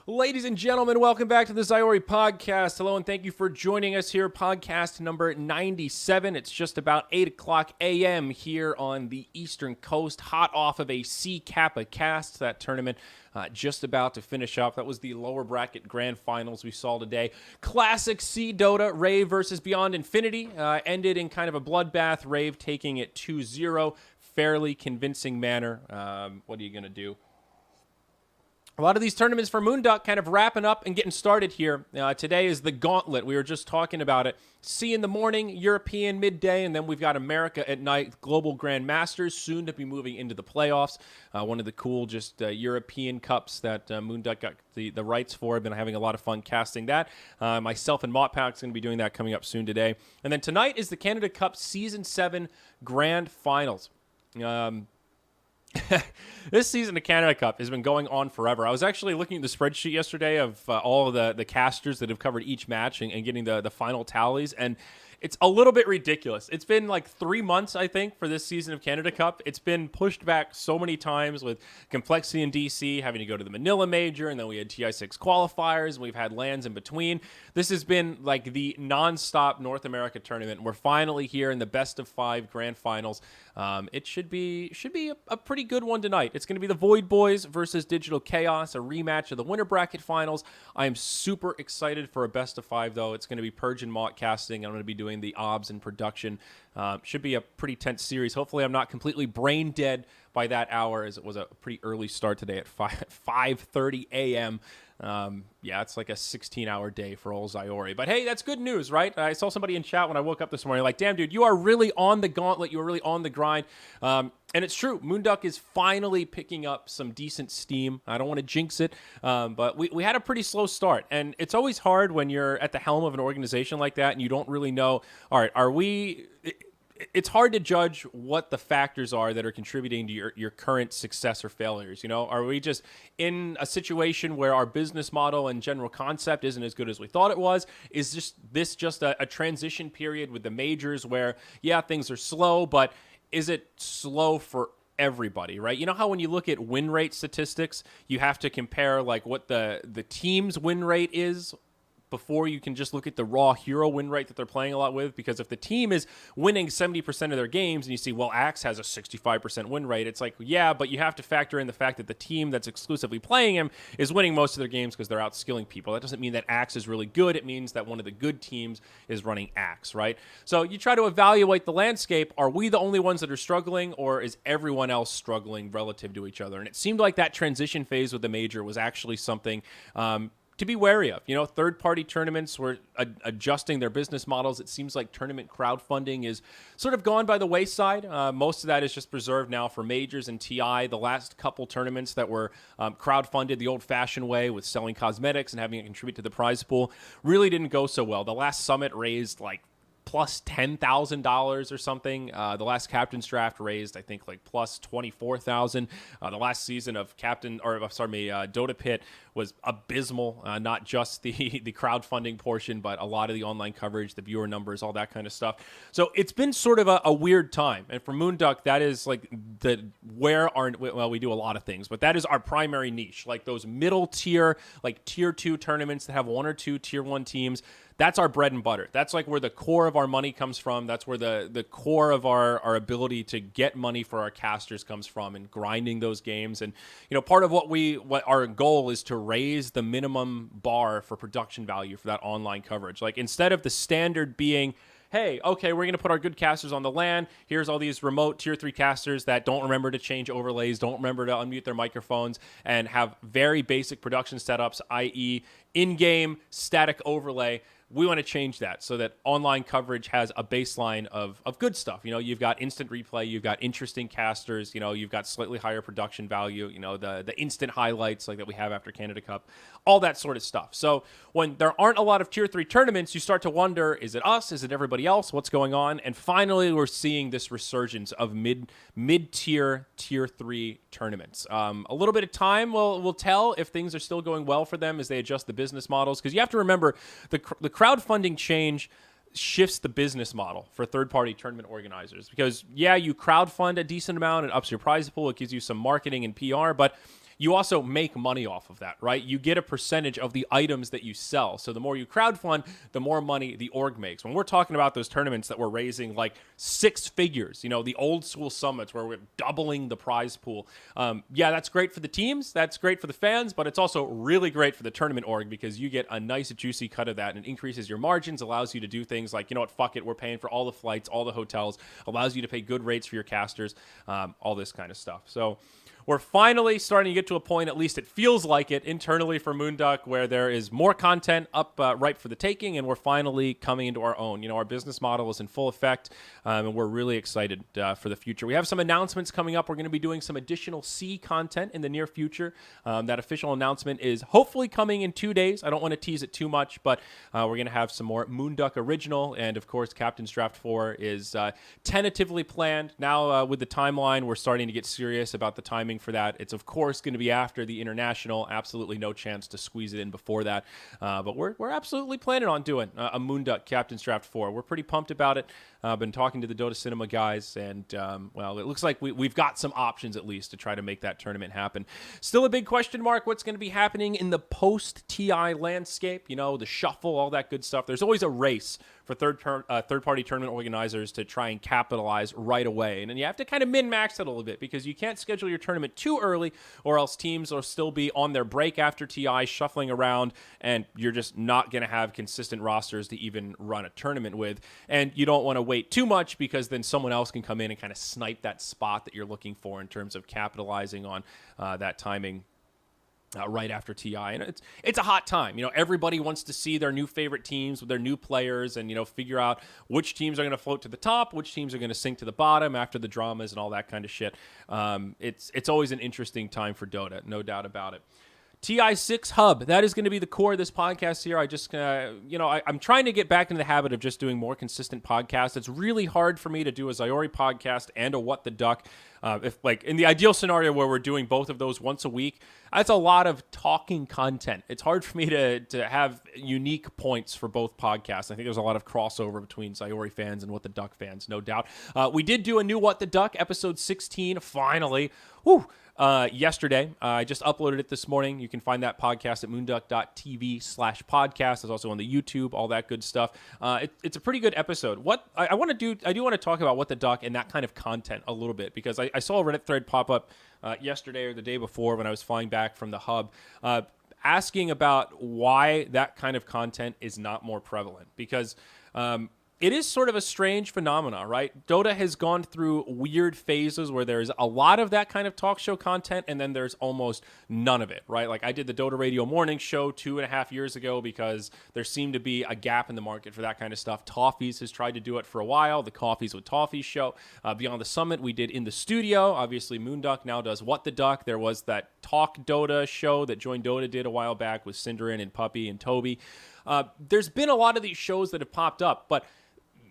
Ladies and gentlemen, welcome back to the Zyori Podcast. Hello, and thank you for joining us here. Podcast number 97. It's just about 8 o'clock a.m. here on the Eastern Coast, hot off of a C Kappa cast. That tournament just about to finish up. That was the lower bracket grand finals we saw today. Classic C Dota, Rave versus Beyond Infinity. Ended in kind of a bloodbath, Rave taking it 2-0. Fairly convincing manner. What are you going to do? A lot of these tournaments for Moonduck kind of wrapping up and getting started here. Today is the Gauntlet. We were just talking about it. C in the morning, European midday, and then we've got America at night, Global Grand Masters, soon to be moving into the playoffs. One of the cool European Cups that Moonduck got the rights for. I've been having a lot of fun casting that. Myself and Motpack's going to be doing that coming up soon today. And then tonight is the Canada Cup Season 7 Grand Finals. This season of Canada Cup has been going on forever. I was actually looking at the spreadsheet yesterday of all of the casters that have covered each match and getting the final tallies, and it's a little bit ridiculous. It's been like 3 months, I think, for this season of Canada Cup. It's been pushed back so many times with complexity in DC, having to go to the Manila Major, and then we had TI6 qualifiers, and we've had lands in between. This has been like the nonstop North America tournament. We're finally here in the best of 5 grand finals. It should be a pretty good one tonight. It's going to be the Void Boys versus Digital Chaos, a rematch of the winter bracket finals. I am super excited for a best of 5, though. It's going to be Purge and Mott casting. I'm going to be doing the OBS and production. Should be a pretty tense series. Hopefully I'm not completely brain dead by that hour, as it was a pretty early start today at 5:30 a.m. Yeah, it's like a 16-hour day for old Zyori. But hey, that's good news, right? I saw somebody in chat when I woke up this morning like, damn, dude, you are really on the gauntlet. You are really on the grind. And it's true. Moonduck is finally picking up some decent steam. I don't want to jinx it, but we had a pretty slow start. And it's always hard when you're at the helm of an organization like that and you don't really know, all right, are we... It's hard to judge what the factors are that are contributing to your current success or failures. You know, are we just in a situation where our business model and general concept isn't as good as we thought it was? Is this just a transition period with the majors where, yeah, things are slow, but is it slow for everybody, right? You know how when you look at win rate statistics, you have to compare like what the team's win rate is before you can just look at the raw hero win rate that they're playing a lot with, because if the team is winning 70% of their games and you see, well, Axe has a 65% win rate, it's like, yeah, but you have to factor in the fact that the team that's exclusively playing him is winning most of their games because they're outskilling people. That doesn't mean that Axe is really good. It means that one of the good teams is running Axe, right? So you try to evaluate the landscape. Are we the only ones that are struggling, or is everyone else struggling relative to each other? And it seemed like that transition phase with the major was actually something to be wary of. You know, third-party tournaments were adjusting their business models. It seems like tournament crowdfunding is sort of gone by the wayside. Most of that is just preserved now for majors and TI. The last couple tournaments that were crowdfunded the old-fashioned way with selling cosmetics and having it contribute to the prize pool really didn't go so well. The last summit raised like plus $10,000 or something. The last captain's draft raised, I think, like plus $24,000. The last season of Dota Pit was abysmal. Not just the crowdfunding portion, but a lot of the online coverage, the viewer numbers, all that kind of stuff. So it's been sort of a weird time. And for Moonduck, that is like we do a lot of things, but that is our primary niche. Like those middle tier, like tier 2 tournaments that have 1 or 2 tier 1 teams. That's our bread and butter. That's like where the core of our money comes from. That's where the core of our ability to get money for our casters comes from, and grinding those games. And, you know, part of what our goal is to raise the minimum bar for production value for that online coverage. Like, instead of the standard being, hey, okay, we're going to put our good casters on the LAN. Here's all these remote tier 3 casters that don't remember to change overlays, don't remember to unmute their microphones, and have very basic production setups, i.e. in-game static overlay. We want to change that so that online coverage has a baseline of good stuff. You know, you've got instant replay, you've got interesting casters, you know, you've got slightly higher production value, you know, the instant highlights like that we have after Canada Cup, all that sort of stuff. So when there aren't a lot of tier 3 tournaments, you start to wonder, is it us? Is it everybody else? What's going on? And finally, we're seeing this resurgence of mid-tier, tier 3 tournaments. A little bit of time will tell if things are still going well for them as they adjust the business models, because you have to remember the crowdfunding change shifts the business model for third-party tournament organizers, because, yeah, you crowdfund a decent amount, it ups your prize pool, it gives you some marketing and PR, but you also make money off of that, right? You get a percentage of the items that you sell. So the more you crowdfund, the more money the org makes. When we're talking about those tournaments that we're raising like 6 figures, the old school summits where we're doubling the prize pool. Yeah, that's great for the teams. That's great for the fans, but it's also really great for the tournament org because you get a nice juicy cut of that and it increases your margins, allows you to do things like, fuck it, we're paying for all the flights, all the hotels, allows you to pay good rates for your casters, all this kind of stuff. So we're finally starting to get to a point, at least it feels like it, internally for Moonduck, where there is more content up ripe for the taking, and we're finally coming into our own. Our business model is in full effect, and we're really excited for the future. We have some announcements coming up. We're going to be doing some additional C content in the near future. That official announcement is hopefully coming in 2 days. I don't want to tease it too much, but we're going to have some more Moonduck original, and of course, Captain's Draft 4 is tentatively planned. Now, with the timeline, we're starting to get serious about the timing for that. It's of course going to be after the international. Absolutely no chance to squeeze it in before that. But we're absolutely planning on doing a Moonduck Captain's Draft 4. We're pretty pumped about it. I've been talking to the Dota Cinema guys, and well, it looks like we've got some options at least to try to make that tournament happen. Still a big question mark. What's going to be happening in the post-TI landscape? The shuffle, all that good stuff. There's always a race for third-party tournament organizers to try and capitalize right away. And then you have to kind of min-max it a little bit because you can't schedule your tournament too early or else teams will still be on their break after TI, shuffling around, and you're just not going to have consistent rosters to even run a tournament with. And you don't want to wait too much because then someone else can come in and kind of snipe that spot that you're looking for in terms of capitalizing on that timing. Right after TI, and it's a hot time. Everybody wants to see their new favorite teams with their new players, and figure out which teams are going to float to the top, which teams are going to sink to the bottom after the dramas and all that kind of shit. It's always an interesting time for Dota, no doubt about it. TI6 Hub, that is going to be the core of this podcast here. I just, I'm trying to get back into the habit of just doing more consistent podcasts. It's really hard for me to do a Zyori podcast and a What the Duck. If like in the ideal scenario where we're doing both of those once a week, that's a lot of talking content. It's hard for me to have unique points for both podcasts. I think there's a lot of crossover between Zyori fans and What the Duck fans, no doubt. We did do a new What the Duck, episode 16, finally. Woo! Yesterday. I just uploaded it this morning. You can find that podcast at moonduck.tv/podcast. It's also on the YouTube, all that good stuff. It's a pretty good episode. What I want to do, I do want to talk about What the Duck and that kind of content a little bit because I saw a Reddit thread pop up yesterday or the day before when I was flying back from the hub, asking about why that kind of content is not more prevalent because it is sort of a strange phenomena, right? Dota has gone through weird phases where there's a lot of that kind of talk show content, and then there's almost none of it, right? Like I did the Dota Radio Morning Show 2.5 years ago because there seemed to be a gap in the market for that kind of stuff. Toffees has tried to do it for a while, the Coffees with Toffees show. Beyond the Summit, we did In the Studio. Obviously, Moonduck now does What the Duck. There was that Talk Dota show that Join Dota did a while back with Cinderin and Puppy and Toby. There's been a lot of these shows that have popped up, but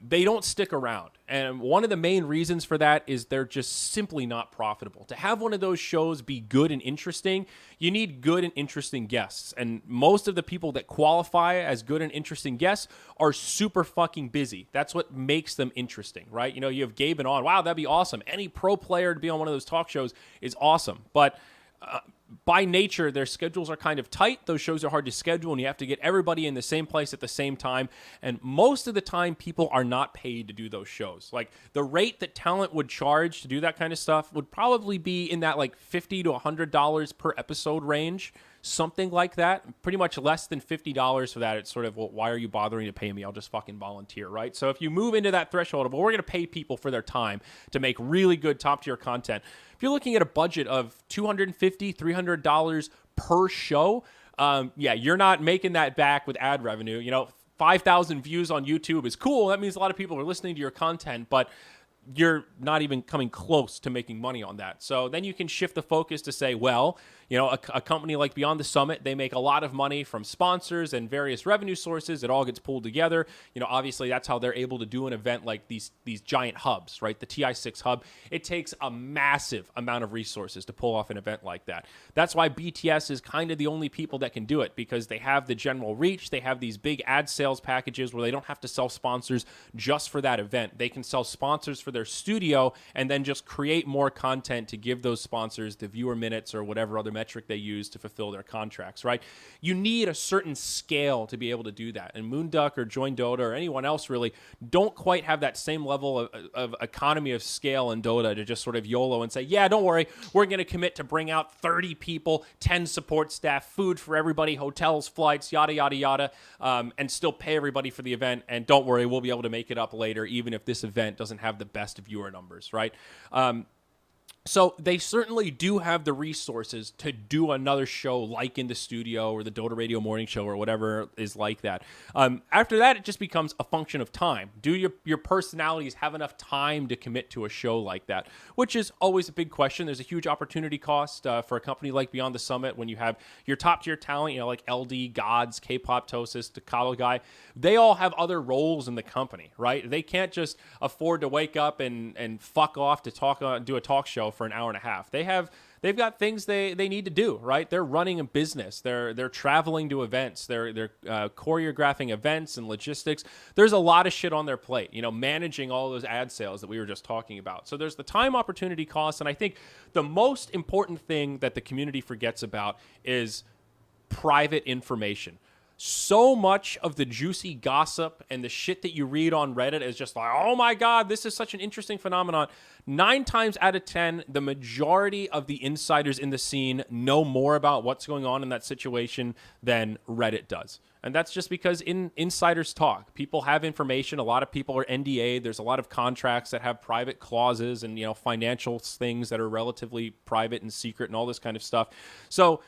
they don't stick around. And one of the main reasons for that is they're just simply not profitable. To have one of those shows be good and interesting, you need good and interesting guests. And most of the people that qualify as good and interesting guests are super fucking busy. That's what makes them interesting, right? You have Gaben on. Wow, that'd be awesome. Any pro player to be on one of those talk shows is awesome. But by nature, their schedules are kind of tight. Those shows are hard to schedule, and you have to get everybody in the same place at the same time. And most of the time, people are not paid to do those shows. Like, the rate that talent would charge to do that kind of stuff would probably be in that, like, $50 to $100 per episode range. Something like that. Pretty much less than $50 for that. It's sort of, well, why are you bothering to pay me? I'll just fucking volunteer, right? So if you move into that threshold of, well, we're going to pay people for their time to make really good top-tier content. If you're looking at a budget of $250, $300 per show, yeah, you're not making that back with ad revenue. 5,000 views on YouTube is cool. That means a lot of people are listening to your content, but you're not even coming close to making money on that. So then you can shift the focus to say, well, a company like Beyond the Summit, they make a lot of money from sponsors and various revenue sources. It all gets pulled together. Obviously that's how they're able to do an event like these giant hubs, right? The TI6 Hub. It takes a massive amount of resources to pull off an event like that. That's why BTS is kind of the only people that can do it because they have the general reach. They have these big ad sales packages where they don't have to sell sponsors just for that event. They can sell sponsors for their studio and then just create more content to give those sponsors the viewer minutes or whatever other metric they use to fulfill their contracts, right? You need a certain scale to be able to do that. And Moonduck or Join Dota or anyone else really don't quite have that same level of economy of scale in Dota to just sort of YOLO and say, yeah, don't worry, we're going to commit to bring out 30 people, 10 support staff, food for everybody, hotels, flights, yada, yada, yada, and still pay everybody for the event. And don't worry, we'll be able to make it up later, even if this event doesn't have the best viewer numbers, right? So they certainly do have the resources to do another show like In the Studio or the Dota Radio Morning Show or whatever is like that. After that, it just becomes a function of time. Do your personalities have enough time to commit to a show like that? Which is always a big question. There's a huge opportunity cost for a company like Beyond the Summit when you have your top-tier talent, like LD, Gods, K-Pop Tosis, Takalo Guy. They all have other roles in the company, right? They can't just afford to wake up and fuck off to do a talk show for an hour and a half. They've got things they need to do, right? They're running a business. They're traveling to events. They're choreographing events and logistics. There's a lot of shit on their plate, managing all those ad sales that we were just talking about. So there's the time opportunity cost, and I think the most important thing that the community forgets about is private information. So much of the juicy gossip and the shit that you read on Reddit is just like, oh my God, this is such an interesting phenomenon. 9 times out of 10, the majority of the insiders in the scene know more about what's going on in that situation than Reddit does. And that's just because insiders talk. People have information. A lot of people are NDA. There's a lot of contracts that have private clauses and, financial things that are relatively private and secret and all this kind of stuff. So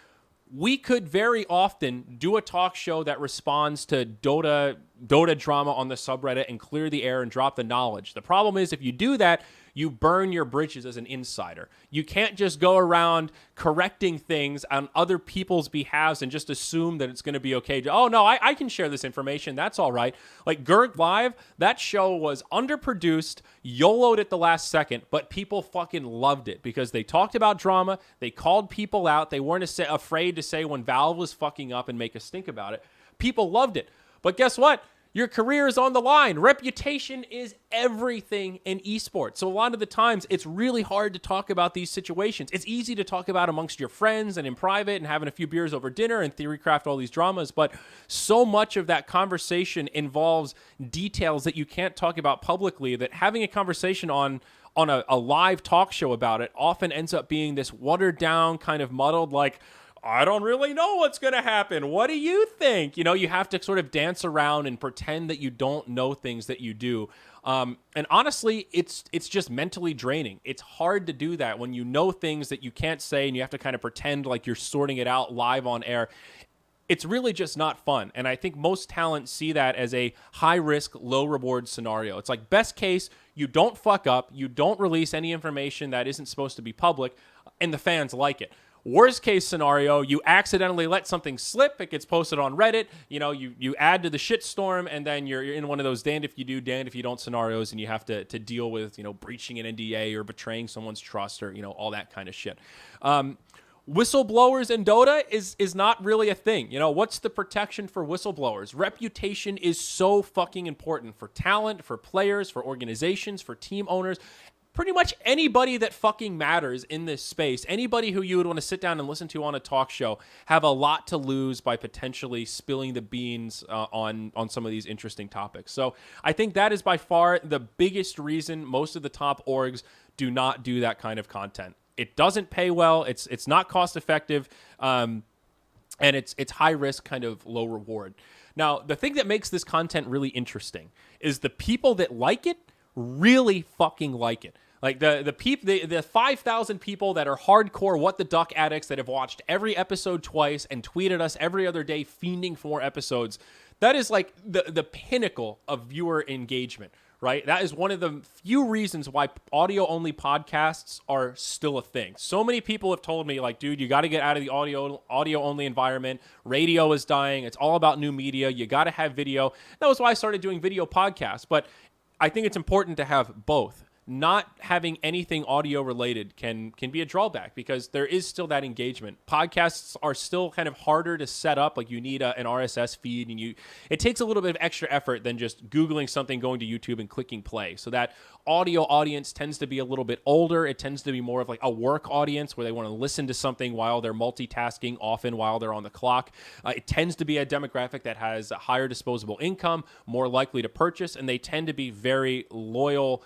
we could very often do a talk show that responds to Dota drama on the subreddit and clear the air and drop the knowledge. The problem is if you do that, you burn your bridges as an insider. You can't just go around correcting things on other people's behalves and just assume that it's going to be okay. Oh, no, I can share this information. That's all right. Like Gerg Live, that show was underproduced, YOLO'd at the last second, but people fucking loved it because they talked about drama. They called people out. They weren't afraid to say when Valve was fucking up and make a stink about it. People loved it. But guess what? Your career is on the line. Reputation is everything in esports. So a lot of the times, it's really hard to talk about these situations. It's easy to talk about amongst your friends and in private and having a few beers over dinner and theorycraft all these dramas, but so much of that conversation involves details that you can't talk about publicly that having a conversation on a live talk show about it often ends up being this watered down, kind of muddled, like, I don't really know what's going to happen. What do you think? You have to sort of dance around and pretend that you don't know things that you do. And honestly, it's just mentally draining. It's hard to do that when you know things that you can't say and you have to kind of pretend like you're sorting it out live on air. It's really just not fun. And I think most talent see that as a high-risk, low-reward scenario. It's like best case, you don't fuck up, you don't release any information that isn't supposed to be public, and the fans like it. Worst case scenario, you accidentally let something slip. It gets posted on Reddit. You add to the shitstorm, and then you're in one of those damned if you do, damned if you don't scenarios, and you have to deal with breaching an NDA or betraying someone's trust or all that kind of shit. Whistleblowers in Dota is not really a thing. What's the protection for whistleblowers? Reputation is so fucking important for talent, for players, for organizations, for team owners. Pretty much anybody that fucking matters in this space, anybody who you would want to sit down and listen to on a talk show, have a lot to lose by potentially spilling the beans on some of these interesting topics. So I think that is by far the biggest reason most of the top orgs do not do that kind of content. It doesn't pay well. It's not cost effective, and it's high risk, kind of low reward. Now, the thing that makes this content really interesting is the people that like it really fucking like it. Like the 5,000 people that are hardcore What the Duck addicts that have watched every episode twice and tweeted us every other day fiending for more episodes, that is like the pinnacle of viewer engagement, right? That is one of the few reasons why audio-only podcasts are still a thing. So many people have told me, like, dude, you got to get out of the audio-only environment. Radio is dying. It's all about new media. You got to have video. That was why I started doing video podcasts. But I think it's important to have both. not having anything audio related can be a drawback because there is still that engagement. Podcasts are still kind of harder to set up. Like you need an RSS feed, and it takes a little bit of extra effort than just Googling something, going to YouTube and clicking play. So that audio audience tends to be a little bit older. It tends to be more of like a work audience where they want to listen to something while they're multitasking, often while they're on the clock. It tends to be a demographic that has a higher disposable income, more likely to purchase, and they tend to be very loyal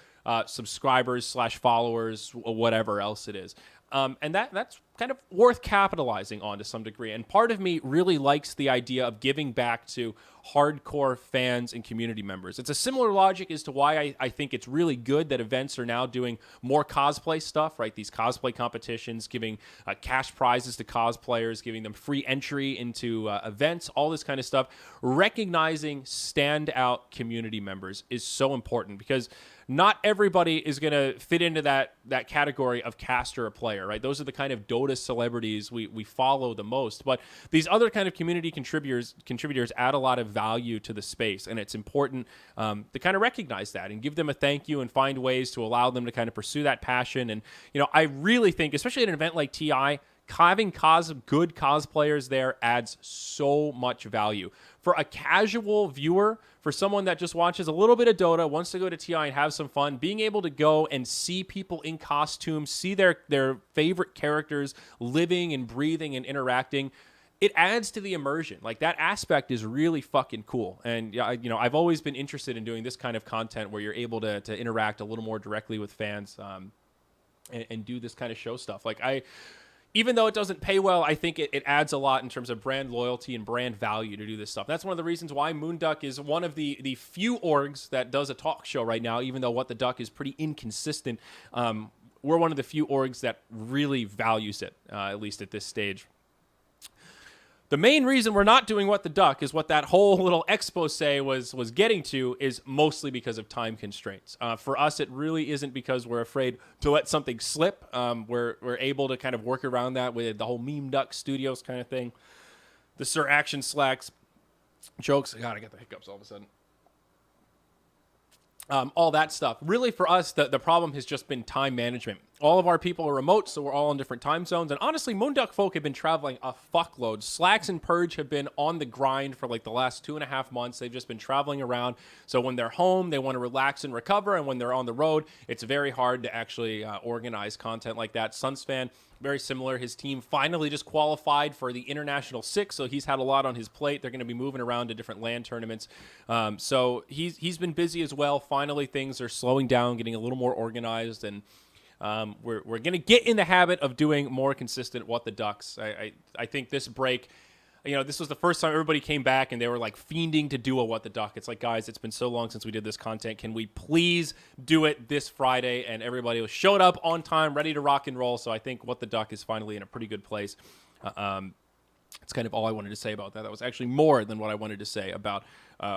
subscribers / followers, whatever else it is. And that's kind of worth capitalizing on to some degree. And part of me really likes the idea of giving back to hardcore fans and community members. It's a similar logic as to why I think it's really good that events are now doing more cosplay stuff, right? These cosplay competitions, giving cash prizes to cosplayers, giving them free entry into events, all this kind of stuff. Recognizing standout community members is so important because not everybody is going to fit into that category of caster or player, right? Those are the kind of Dota celebrities we follow the most. But these other kind of community contributors add a lot of value to the space, and it's important to kind of recognize that and give them a thank you and find ways to allow them to kind of pursue that passion. And, I really think, especially at an event like TI, having good cosplayers there adds so much value. For a casual viewer, for someone that just watches a little bit of Dota, wants to go to TI and have some fun, being able to go and see people in costume, see their favorite characters living and breathing and interacting, it adds to the immersion. Like, that aspect is really fucking cool. And, I've always been interested in doing this kind of content where you're able to interact a little more directly with fans and do this kind of show stuff. Like, even though it doesn't pay well, I think it adds a lot in terms of brand loyalty and brand value to do this stuff. That's one of the reasons why Moonduck is one of the few orgs that does a talk show right now, even though What the Duck is pretty inconsistent. We're one of the few orgs that really values it, at least at this stage. The main reason we're not doing What the Duck is what that whole little expose was getting to is mostly because of time constraints. For us, it really isn't because we're afraid to let something slip. We're able to kind of work around that with the whole Meme Duck Studios kind of thing. The Sir Action Slacks jokes. God, I got the hiccups all of a sudden. All that stuff. Really, for us, the problem has just been time management. All of our people are remote, so we're all in different time zones. And honestly, Moonduck folk have been traveling a fuckload. Slacks and Purge have been on the grind for like the last 2.5 months. They've just been traveling around. So when they're home, they want to relax and recover. And when they're on the road, it's very hard to actually organize content like that. Sunsfan, very similar. His team finally just qualified for the International 6, so he's had a lot on his plate. They're going to be moving around to different LAN tournaments. So he's been busy as well. Finally, things are slowing down, getting a little more organized, and we're going to get in the habit of doing more consistent What the Ducks. I think this break, this was the first time everybody came back and they were like fiending to do a What the Duck. It's like, guys, it's been so long since we did this content. Can we please do it this Friday? And everybody showed up on time, ready to rock and roll. So I think What the Duck is finally in a pretty good place. It's kind of all I wanted to say about that. That was actually more than what I wanted to say about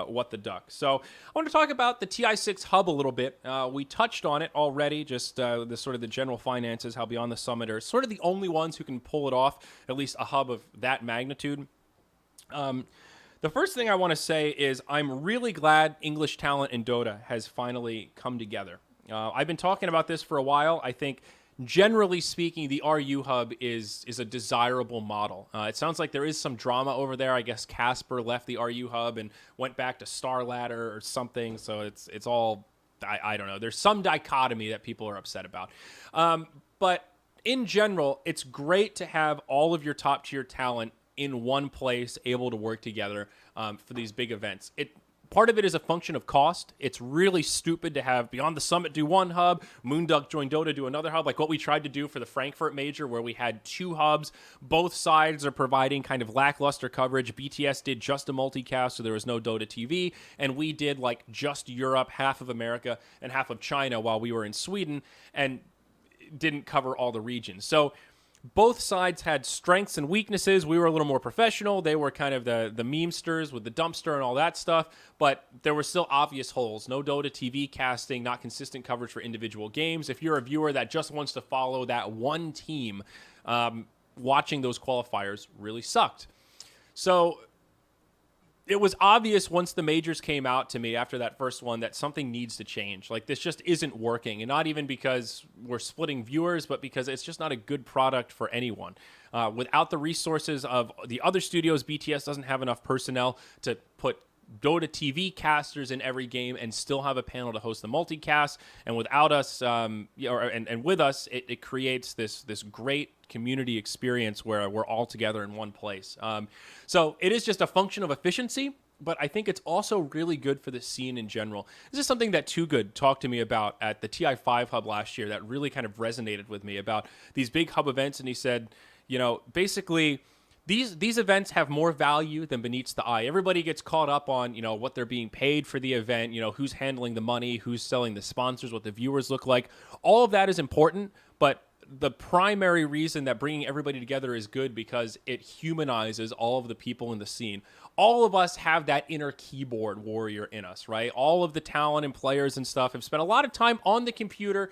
What the Duck. So I want to talk about the TI6 Hub a little bit. We touched on it already, just the sort of the general finances, how Beyond the Summit are sort of the only ones who can pull it off, at least a hub of that magnitude. The first thing I want to say is I'm really glad English talent in Dota has finally come together. I've been talking about this for a while. I think, generally speaking, the RU Hub is a desirable model. It sounds like there is some drama over there. I guess Casper left the RU Hub and went back to Star Ladder or something. So it's all, I don't know. There's some dichotomy that people are upset about. But in general, it's great to have all of your top tier talent in one place, able to work together for these big events. Part of it is a function of cost. It's really stupid to have Beyond the Summit do one hub, Moonduck join Dota do another hub, like what we tried to do for the Frankfurt Major, where we had 2 hubs. Both sides are providing kind of lackluster coverage. BTS did just a multicast, so there was no Dota TV, and we did like just Europe, half of America, and half of China while we were in Sweden, and didn't cover all the regions. So both sides had strengths and weaknesses. We were a little more professional. They were kind of the memesters with the dumpster and all that stuff, but there were still obvious holes. No Dota TV casting, not consistent coverage for individual games. If you're a viewer that just wants to follow that one team, watching those qualifiers really sucked. So it was obvious once the majors came out to me after that first one that something needs to change. Like, this just isn't working, and not even because we're splitting viewers, but because it's just not a good product for anyone. Without the resources of the other studios, BTS doesn't have enough personnel to put Dota TV casters in every game and still have a panel to host the multicast. And without us, and with us, it creates this great community experience where we're all together in one place. So it is just a function of efficiency, but I think it's also really good for the scene in general. This is something that Too Good talked to me about at the TI6 Hub last year that really kind of resonated with me about these big hub events. And he said, basically, these events have more value than beneath the eye. Everybody gets caught up on, what they're being paid for the event, who's handling the money, who's selling the sponsors, what the viewers look like. All of that is important, but the primary reason that bringing everybody together is good because it humanizes all of the people in the scene. All of us have that inner keyboard warrior in us, right? All of the talent and players and stuff have spent a lot of time on the computer,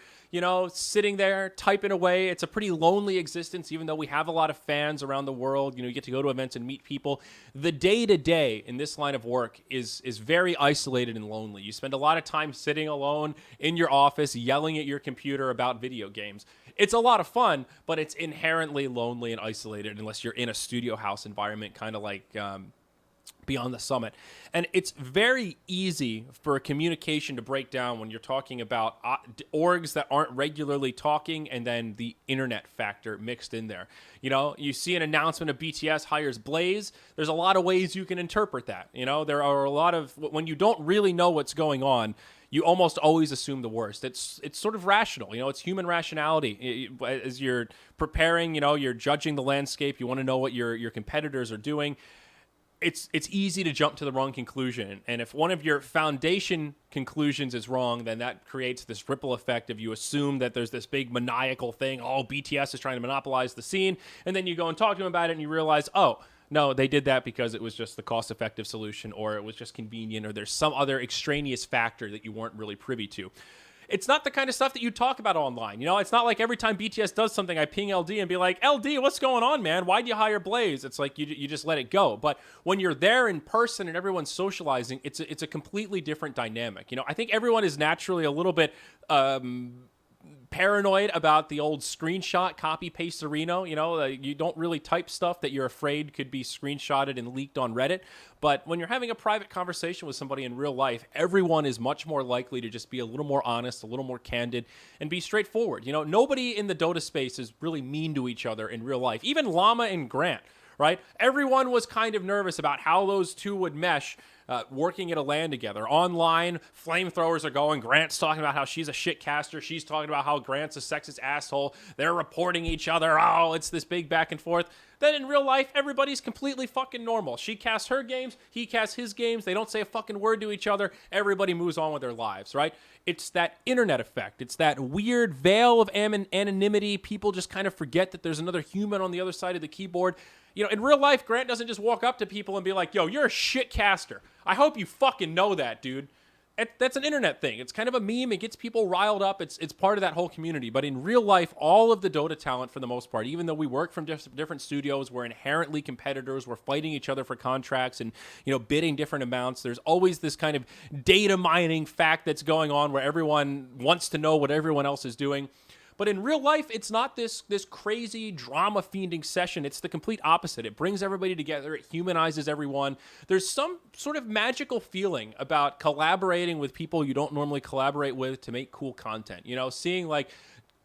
sitting there, typing away. It's a pretty lonely existence, even though we have a lot of fans around the world. You get to go to events and meet people. The day-to-day in this line of work is very isolated and lonely. You spend a lot of time sitting alone in your office, yelling at your computer about video games. It's a lot of fun, but it's inherently lonely and isolated unless you're in a studio house environment, kind of like Beyond the Summit. And it's very easy for communication to break down when you're talking about orgs that aren't regularly talking and then the internet factor mixed in there. You see an announcement of BTS hires Blaze. There's a lot of ways you can interpret that. There are a lot of, when you don't really know what's going on, you almost always assume the worst. It's sort of rational. It's human rationality. As you're preparing, you're judging the landscape. You want to know what your competitors are doing. It's easy to jump to the wrong conclusion. And if one of your foundation conclusions is wrong, then that creates this ripple effect of you assume that there's this big maniacal thing. Oh, BTS is trying to monopolize the scene. And then you go and talk to them about it and you realize, oh, no, they did that because it was just the cost-effective solution, or it was just convenient, or there's some other extraneous factor that you weren't really privy to. It's not the kind of stuff that you talk about online. It's not like every time BTS does something, I ping LD and be like, LD, what's going on, man? Why'd you hire Blaze? It's like you just let it go. But when you're there in person and everyone's socializing, it's a completely different dynamic. I think everyone is naturally a little bit paranoid about the old screenshot copy paste arena. You don't really type stuff that you're afraid could be screenshotted and leaked on Reddit. But when you're having a private conversation with somebody in real life, everyone is much more likely to just be a little more honest, a little more candid, and be straightforward. Nobody in the Dota space is really mean to each other in real life. Even Llama and Grant, right? Everyone was kind of nervous about how those two would mesh working at a LAN together. Online, flamethrowers are going. Grant's talking about how she's a shit caster. She's talking about how Grant's a sexist asshole. They're reporting each other. Oh, it's this big back and forth. Then in real life, everybody's completely fucking normal. She casts her games. He casts his games. They don't say a fucking word to each other. Everybody moves on with their lives, right? It's that internet effect. It's that weird veil of anonymity. People just kind of forget that there's another human on the other side of the keyboard. In real life, Grant doesn't just walk up to people and be like, yo, you're a shit caster. I hope you fucking know that, dude. That's an internet thing. It's kind of a meme. It gets people riled up. It's part of that whole community. But in real life, all of the Dota talent, for the most part, even though we work from different studios, we're inherently competitors. We're fighting each other for contracts and, bidding different amounts. There's always this kind of data mining fact that's going on where everyone wants to know what everyone else is doing. But in real life, it's not this crazy drama-fiending session. It's the complete opposite. It brings everybody together. It humanizes everyone. There's some sort of magical feeling about collaborating with people you don't normally collaborate with to make cool content. Seeing like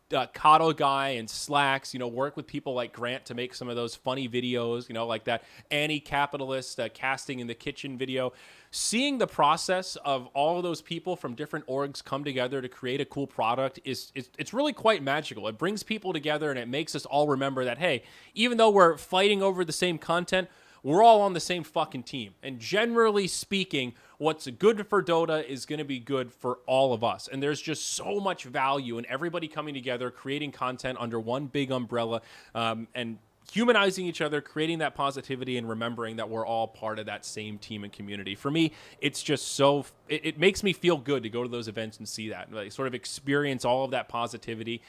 Kato Guy and Slacks, work with people like Grant to make some of those funny videos, like that anti-capitalist casting in the kitchen video. Seeing the process of all of those people from different orgs come together to create a cool product it's really quite magical. It brings people together and it makes us all remember that, hey, even though we're fighting over the same content, we're all on the same fucking team. And generally speaking, what's good for Dota is going to be good for all of us. And there's just so much value in everybody coming together, creating content under one big umbrella, and humanizing each other, creating that positivity, and remembering that we're all part of that same team and community. For me, it's just so, it makes me feel good to go to those events and see that, like sort of experience all of that positivity,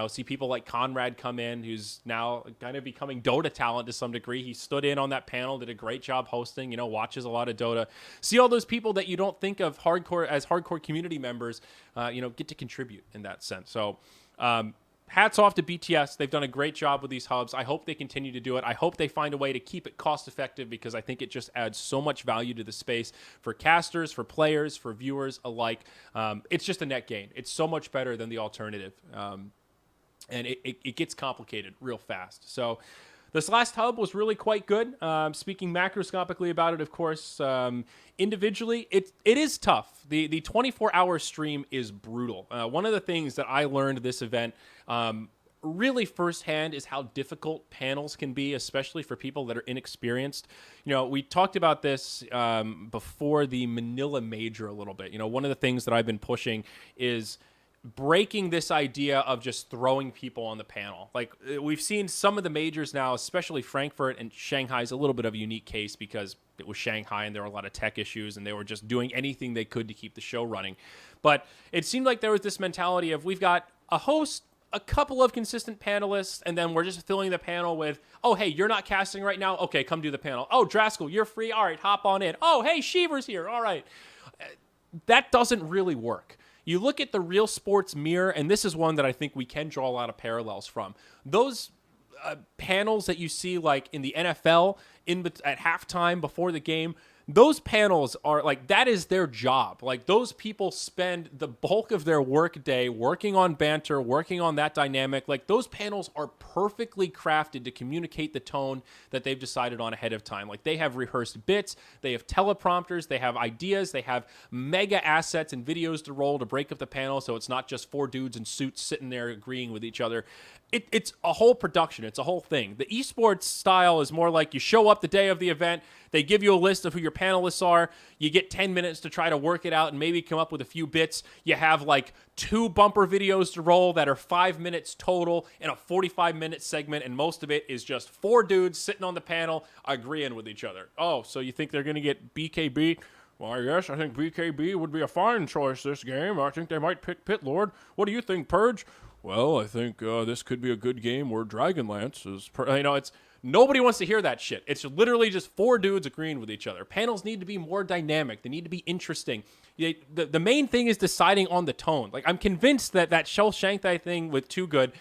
see people like Conrad come in, who's now kind of becoming Dota talent to some degree. He stood in on that panel, did a great job hosting, watches a lot of Dota. See all those people that you don't think of hardcore community members, get to contribute in that sense. So, hats off to BTS. They've done a great job with these hubs. I hope they continue to do it. I hope they find a way to keep it cost effective, because I think it just adds so much value to the space for casters, for players, for viewers alike. It's just a net gain. It's so much better than the alternative. And it gets complicated real fast. So this last hub was really quite good. Speaking macroscopically about it, of course, individually, it is tough. The 24-hour stream is brutal. One of the things that I learned this event really firsthand is how difficult panels can be, especially for people that are inexperienced. We talked about this before the Manila Major a little bit. One of the things that I've been pushing is breaking this idea of just throwing people on the panel. Like, we've seen some of the majors now, especially Frankfurt, and Shanghai is a little bit of a unique case because it was Shanghai and there were a lot of tech issues and they were just doing anything they could to keep the show running. But it seemed like there was this mentality of, we've got a host, a couple of consistent panelists, and then we're just filling the panel with, oh, hey, you're not casting right now? Okay, come do the panel. Oh, Draskell, you're free? All right, hop on in. Oh, hey, Sheever's here. All right. That doesn't really work. You look at the Real Sports mirror, and this is one that I think we can draw a lot of parallels from. Those panels that you see like in the NFL at halftime before the game, those panels are like, that is their job. Like, those people spend the bulk of their work day working on banter, working on that dynamic. Like, those panels are perfectly crafted to communicate the tone that they've decided on ahead of time. Like, they have rehearsed bits, they have teleprompters, they have ideas, they have mega assets and videos to roll to break up the panel, so it's not just four dudes in suits sitting there agreeing with each other. It's a whole production. It's a whole thing. The esports style is more like, you show up the day of the event, they give you a list of who your panelists are, you get 10 minutes to try to work it out and maybe come up with a few bits. You have like 2 bumper videos to roll that are 5 minutes total in a 45-minute segment, and most of it is just 4 dudes sitting on the panel agreeing with each other. Oh, so you think they're going to get BKB? Well, yes, I think BKB would be a fine choice this game. I think they might pick Pit Lord. What do you think, Purge? Well, I think this could be a good game where Dragonlance is... it's... Nobody wants to hear that shit. It's literally just 4 dudes agreeing with each other. Panels need to be more dynamic. They need to be interesting. The main thing is deciding on the tone. Like, I'm convinced that Shell Shanghai thing with Too Good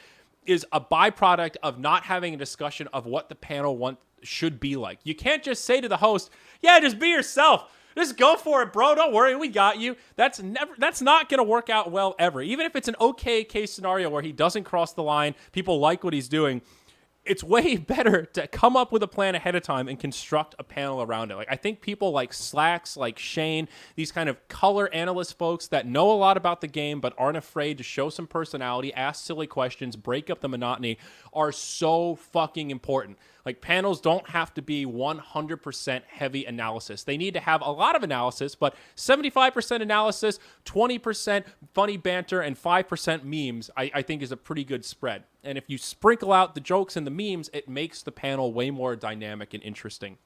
is a byproduct of not having a discussion of what the panel should be like. You can't just say to the host, yeah, just be yourself. Just go for it, bro. Don't worry, we got you. That's not going to work out well ever. Even if it's an okay case scenario where he doesn't cross the line, people like what he's doing, it's way better to come up with a plan ahead of time and construct a panel around it. Like, I think people like Slacks, like Shane, these kind of color analyst folks that know a lot about the game but aren't afraid to show some personality, ask silly questions, break up the monotony, are so fucking important. Like, panels don't have to be 100% heavy analysis. They need to have a lot of analysis, but 75% analysis, 20% funny banter, and 5% memes, I think is a pretty good spread. And if you sprinkle out the jokes and the memes, it makes the panel way more dynamic and interesting.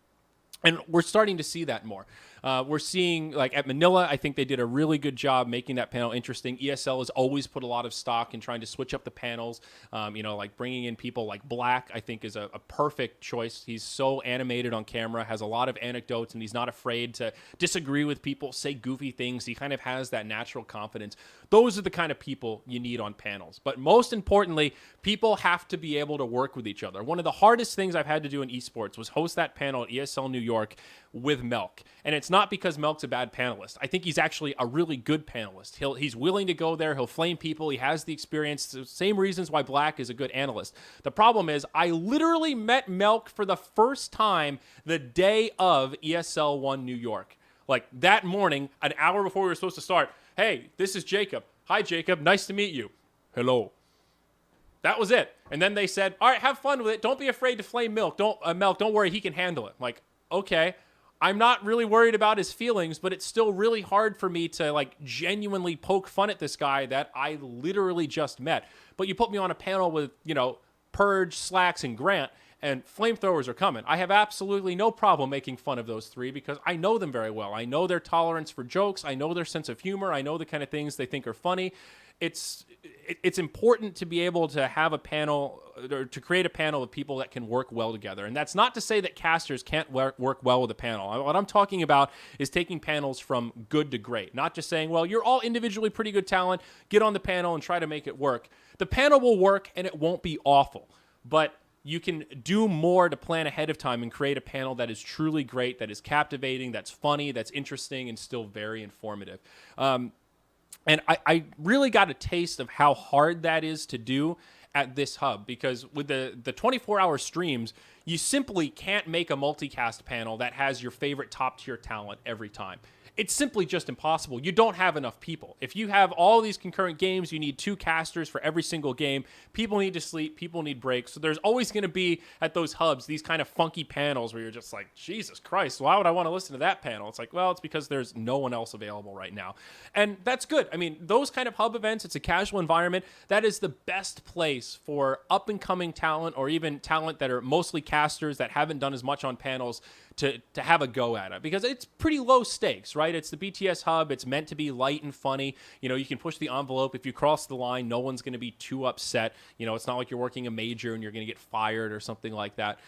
And we're starting to see that more. We're seeing, like, at Manila, I think they did a really good job making that panel interesting. ESL has always put a lot of stock in trying to switch up the panels. Like bringing in people like Black, I think is a perfect choice. He's so animated on camera, has a lot of anecdotes, and he's not afraid to disagree with people, say goofy things. He kind of has that natural confidence. Those are the kind of people you need on panels. But most importantly, people have to be able to work with each other. One of the hardest things I've had to do in esports was host that panel at ESL New York with Melk. And it's not because Melk's a bad panelist. I think he's actually a really good panelist. He's willing to go there. He'll flame people. He has the experience. The same reasons why Black is a good analyst. The problem is I literally met Melk for the first time the day of ESL 1 New York. Like, that morning, an hour before we were supposed to start. Hey, this is Jacob. Hi, Jacob. Nice to meet you. Hello. That was it. And then they said, all right, have fun with it. Don't be afraid to flame Melk. Don't worry. He can handle it. I'm like, okay. I'm not really worried about his feelings, but it's still really hard for me to, like, genuinely poke fun at this guy that I literally just met. But you put me on a panel with, Purge, Slacks, and Grant, and flamethrowers are coming. I have absolutely no problem making fun of those three because I know them very well. I know their tolerance for jokes. I know their sense of humor. I know the kind of things they think are funny. It's important to be able to have a panel or to create a panel of people that can work well together. And that's not to say that casters can't work well with a panel. What I'm talking about is taking panels from good to great, not just saying, well, you're all individually pretty good talent, get on the panel and try to make it work. The panel will work and it won't be awful, but you can do more to plan ahead of time and create a panel that is truly great, that is captivating, that's funny, that's interesting, and still very informative. And I really got a taste of how hard that is to do at this hub, because with the 24-hour streams, you simply can't make a multicast panel that has your favorite top-tier talent every time. It's simply just impossible. You don't have enough people. If you have all these concurrent games, you need 2 casters for every single game. People need to sleep. People need breaks. So there's always going to be, at those hubs, these kind of funky panels where you're just like, Jesus Christ, why would I want to listen to that panel? It's like, well, it's because there's no one else available right now. And that's good. I mean, those kind of hub events, it's a casual environment. That is the best place for up-and-coming talent, or even talent that are mostly casters that haven't done as much on panels, to have a go at it, because it's pretty low stakes, right? It's the BTS hub. It's meant to be light and funny. You know, you can push the envelope. If you cross the line, no one's going to be too upset. You know, it's not like you're working a major and you're going to get fired or something like that.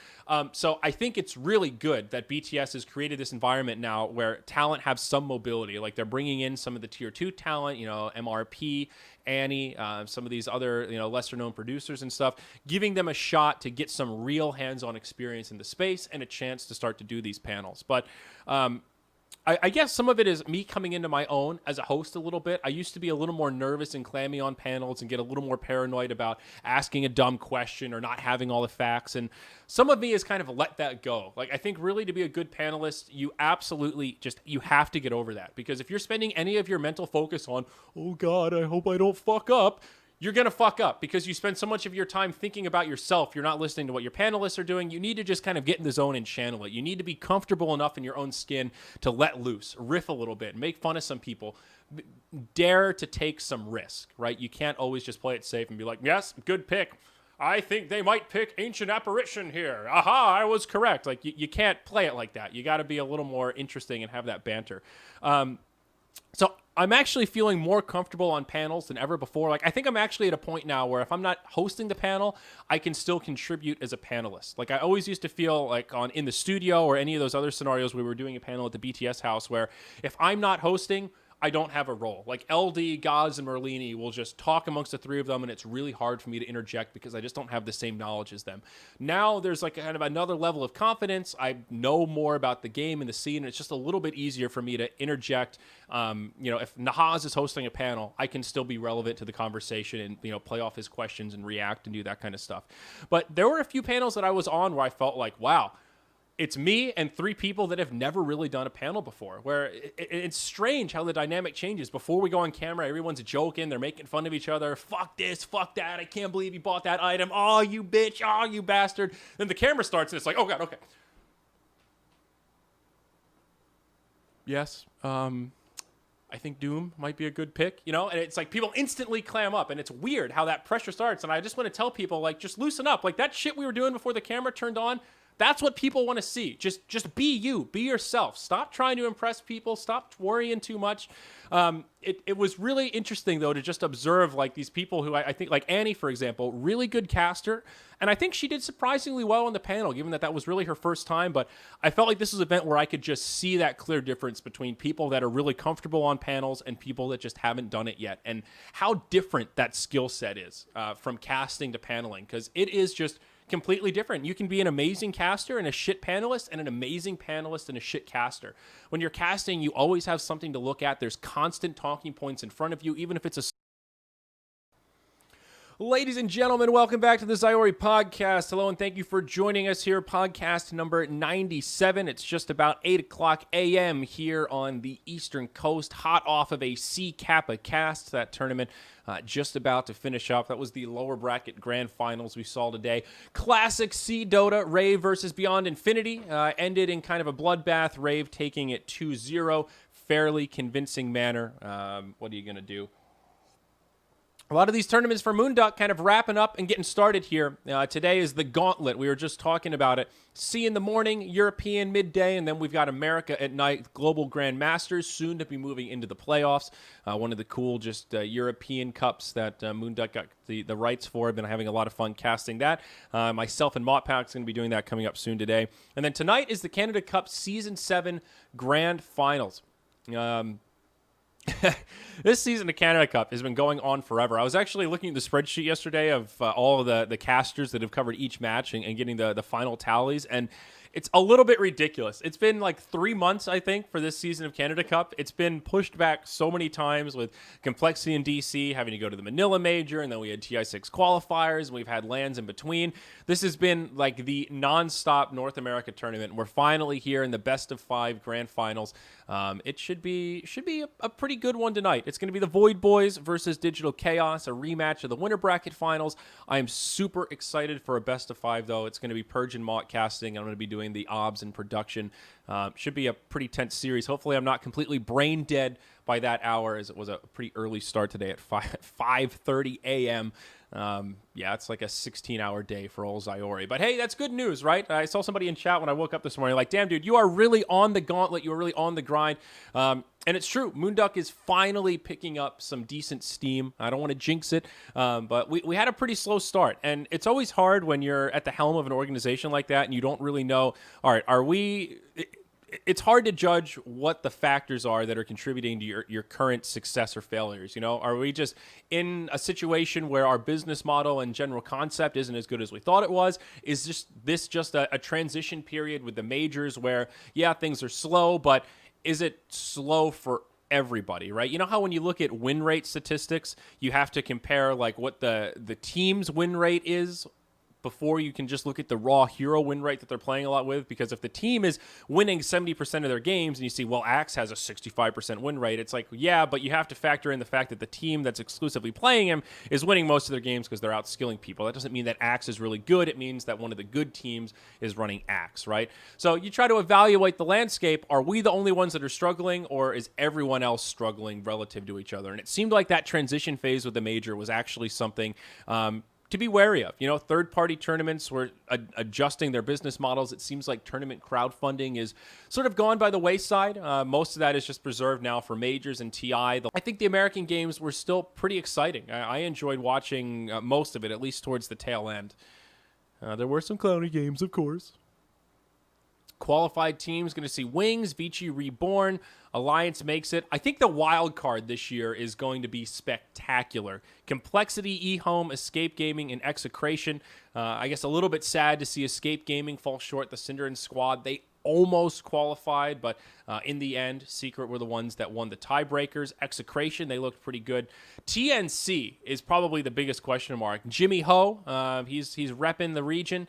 So I think it's really good that BTS has created this environment now where talent have some mobility. Like, they're bringing in some of the tier 2 talent, you know, MRP, Annie, some of these other, you know, lesser known producers and stuff, giving them a shot to get some real hands-on experience in the space and a chance to start to do these panels. But I guess some of it is me coming into my own as a host a little bit. I used to be a little more nervous and clammy on panels and get a little more paranoid about asking a dumb question or not having all the facts. And some of me has kind of let that go. Like, I think really to be a good panelist, you absolutely you have to get over that. Because if you're spending any of your mental focus on, oh God, I hope I don't fuck up, you're going to fuck up because you spend so much of your time thinking about yourself. You're not listening to what your panelists are doing. You need to just kind of get in the zone and channel it. You need to be comfortable enough in your own skin to let loose, riff a little bit, make fun of some people, dare to take some risk, right? You can't always just play it safe and be like, yes, good pick. I think they might pick Ancient Apparition here. Aha, I was correct. Like, you can't play it like that. You got to be a little more interesting and have that banter. So I'm actually feeling more comfortable on panels than ever before. Like, I think I'm actually at a point now where if I'm not hosting the panel, I can still contribute as a panelist. Like, I always used to feel like in the studio or any of those other scenarios we were doing a panel at the BTS house where if I'm not hosting, I don't have a role. Like, LD, Gaz, and Merlini will just talk amongst the three of them, and it's really hard for me to interject because I just don't have the same knowledge as them. Now there's like kind of another level of confidence. I know more about the game and the scene, and it's just a little bit easier for me to interject. You know, if Nahaz is hosting a panel, I can still be relevant to the conversation and, you know, play off his questions and react and do that kind of stuff. But there were a few panels that I was on where I felt like, wow, it's me and 3 people that have never really done a panel before, where it's strange how the dynamic changes. Before we go on camera, everyone's joking. They're making fun of each other. Fuck this, fuck that. I can't believe you bought that item. Oh, you bitch. Oh, you bastard. Then the camera starts and it's like, oh, God, okay. Yes, I think Doom might be a good pick, you know? And it's like people instantly clam up, and it's weird how that pressure starts. And I just want to tell people, like, just loosen up. Like, that shit we were doing before the camera turned on, that's what people want to see. Just be you. Be yourself. Stop trying to impress people. Stop worrying too much. It was really interesting, though, to just observe, like, these people who I think, like Annie, for example, really good caster. And I think she did surprisingly well on the panel, given that that was really her first time. But I felt like this was an event where I could just see that clear difference between people that are really comfortable on panels and people that just haven't done it yet. And how different that skill set is from casting to paneling, because it is just completely different. You can be an amazing caster and a shit panelist, and an amazing panelist and a shit caster. When you're casting, you always have something to look at. There's constant talking points in front of you, even if it's a... Ladies and gentlemen, welcome back to the Zyori Podcast. Hello, and thank you for joining us here. Podcast number 97. It's just about 8 o'clock a.m. here on the Eastern Coast, hot off of a C Kappa cast, that tournament just about to finish up. That was the lower bracket grand finals we saw today. Classic C Dota, Rave versus Beyond Infinity, ended in kind of a bloodbath, Rave taking it 2-0, fairly convincing manner. What are you going to do? A lot of these tournaments for Moonduck kind of wrapping up and getting started here. Today is the Gauntlet. We were just talking about it. C in the morning, European midday, and then we've got America at night, Global Grand Masters, soon to be moving into the playoffs. One of the cool European Cups that Moonduck got the rights for. I've been having a lot of fun casting that. Myself and Mottpack's going to be doing that coming up soon today. And then tonight is the Canada Cup Season 7 Grand Finals. This season of Canada Cup has been going on forever. I was actually looking at the spreadsheet yesterday of all of the casters that have covered each match and getting the final tallies, and it's a little bit ridiculous. It's been like 3 months, I think, for this season of Canada Cup. It's been pushed back so many times with complexity in DC, having to go to the Manila Major, and then we had TI6 qualifiers, and we've had lands in between. This has been like the nonstop North America tournament. We're finally here in the best of 5 grand finals. It should be a pretty good one tonight. It's going to be the Void Boys versus Digital Chaos, a rematch of the winter bracket finals. I am super excited for a best of 5, though. It's going to be Purge and Mott casting. I'm going to be doing the obs and production. Should be a pretty tense series. Hopefully I'm not completely brain dead by that hour, as it was a pretty early start today at 5:30 a.m. Yeah, it's like a 16-hour day for old Zyori. But hey, that's good news, right? I saw somebody in chat when I woke up this morning like, damn, dude, you are really on the gauntlet. You are really on the grind. And it's true. Moonduck is finally picking up some decent steam. I don't want to jinx it, but we had a pretty slow start. And it's always hard when you're at the helm of an organization like that and you don't really know, all right, are we... It's hard to judge what the factors are that are contributing to your current success or failures. You know, are we just in a situation where our business model and general concept isn't as good as we thought it was? Is this just a transition period with the majors where, yeah, things are slow, but is it slow for everybody, right? You know how when you look at win rate statistics, you have to compare like what the team's win rate is before you can just look at the raw hero win rate that they're playing a lot with, because if the team is winning 70% of their games and you see, well, Axe has a 65% win rate, it's like, yeah, but you have to factor in the fact that the team that's exclusively playing him is winning most of their games because they're outskilling people. That doesn't mean that Axe is really good. It means that one of the good teams is running Axe, right? So you try to evaluate the landscape. Are we the only ones that are struggling, or is everyone else struggling relative to each other? And it seemed like that transition phase with the major was actually something to be wary of. You know, third-party tournaments were adjusting their business models. It seems like tournament crowdfunding is sort of gone by the wayside. Most of that is just preserved now for majors and TI. I think the American games were still pretty exciting. I enjoyed watching most of it, at least towards the tail end. There were some clowny games, of course. Qualified teams going to see Wings, Vici Reborn, Alliance makes it. I think the wild card this year is going to be spectacular. Complexity, eHome, Escape Gaming, and Execration. I guess a little bit sad to see Escape Gaming fall short. The Cinderin squad, they almost qualified, but in the end, Secret were the ones that won the tiebreakers. Execration, they looked pretty good. TNC is probably the biggest question mark. Jimmy Ho, he's repping the region.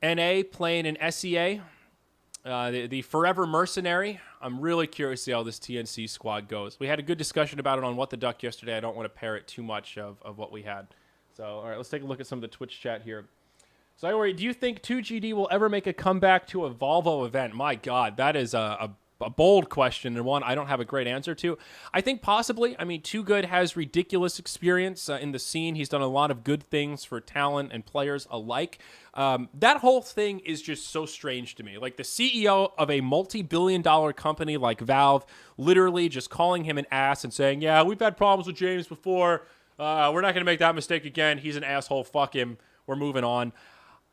NA playing in SEA. The Forever Mercenary. I'm really curious to see how this TNC squad goes. We had a good discussion about it on What the Duck yesterday. I don't want to parrot too much of what we had. So, all right, let's take a look at some of the Twitch chat here. So, do you think 2GD will ever make a comeback to a Volvo event? My God, that is a bold question, and one I don't have a great answer to. I think possibly. I mean, Too Good has ridiculous experience in the scene. He's done a lot of good things for talent and players alike. That whole thing is just so strange to me. Like, the CEO of a multi-billion-dollar company like Valve literally just calling him an ass and saying, yeah, we've had problems with James before. We're not going to make that mistake again. He's an asshole. Fuck him. We're moving on.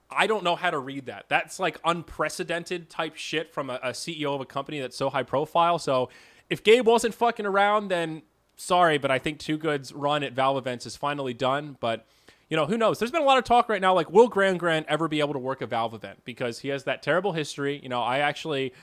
I don't know how to read that. That's like unprecedented type shit from a CEO of a company that's so high profile. So if Gabe wasn't fucking around, then sorry, but I think Too Good's run at Valve events is finally done. But, you know, who knows? There's been a lot of talk right now, like, will Gran ever be able to work a Valve event? Because he has that terrible history. You know, I actually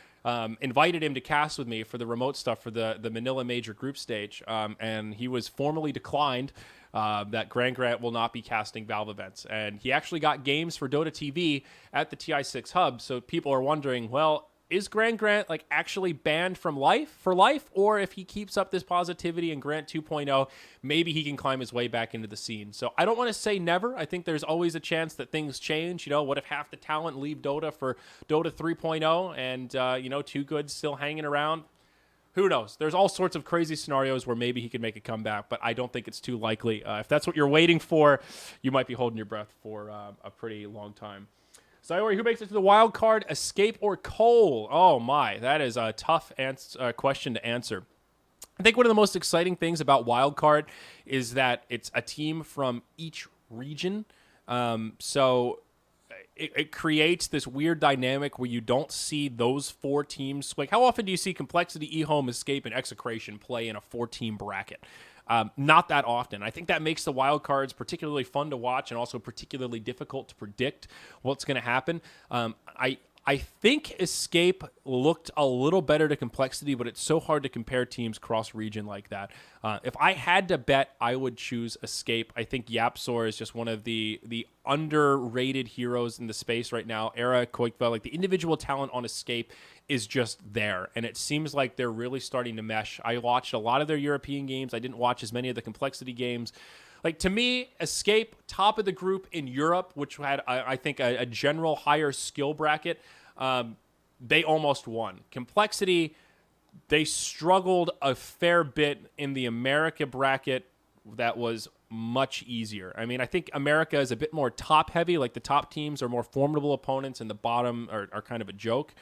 invited him to cast with me for the remote stuff for the Manila Major group stage, and he was formally declined. That Grant will not be casting Valve events. And he actually got games for Dota TV at the TI6 Hub. So people are wondering, well, is Grant like actually banned from for life? Or if he keeps up this positivity in Grant 2.0, maybe he can climb his way back into the scene. So I don't want to say never. I think there's always a chance that things change. You know, what if half the talent leave Dota for Dota 3.0 and, you know, Too Good still hanging around? Who knows? There's all sorts of crazy scenarios where maybe he could make a comeback, but I don't think it's too likely. If that's what you're waiting for, you might be holding your breath for a pretty long time. Zyori, who makes it to the wild card? Escape or Cole? Oh my, that is a tough question to answer. I think one of the most exciting things about wild card is that it's a team from each region. So it creates this weird dynamic where you don't see those 4 teams. Like, how often do you see Complexity, eHome, Escape, and Execration play in a 4-team bracket? Not that often. I think that makes the wild cards particularly fun to watch and also particularly difficult to predict what's going to happen. I think Escape looked a little better to Complexity, but it's so hard to compare teams cross-region like that. If I had to bet, I would choose Escape. I think YapzOr is just one of the underrated heroes in the space right now. Era, Koikva, like the individual talent on Escape is just there, and it seems like they're really starting to mesh. I watched a lot of their European games. I didn't watch as many of the Complexity games. Like, to me, Escape, top of the group in Europe, which had, I think, a general higher skill bracket, they almost won. Complexity, they struggled a fair bit in the America bracket that was much easier. I mean, I think America is a bit more top-heavy. Like, the top teams are more formidable opponents, and the bottom are kind of a joke.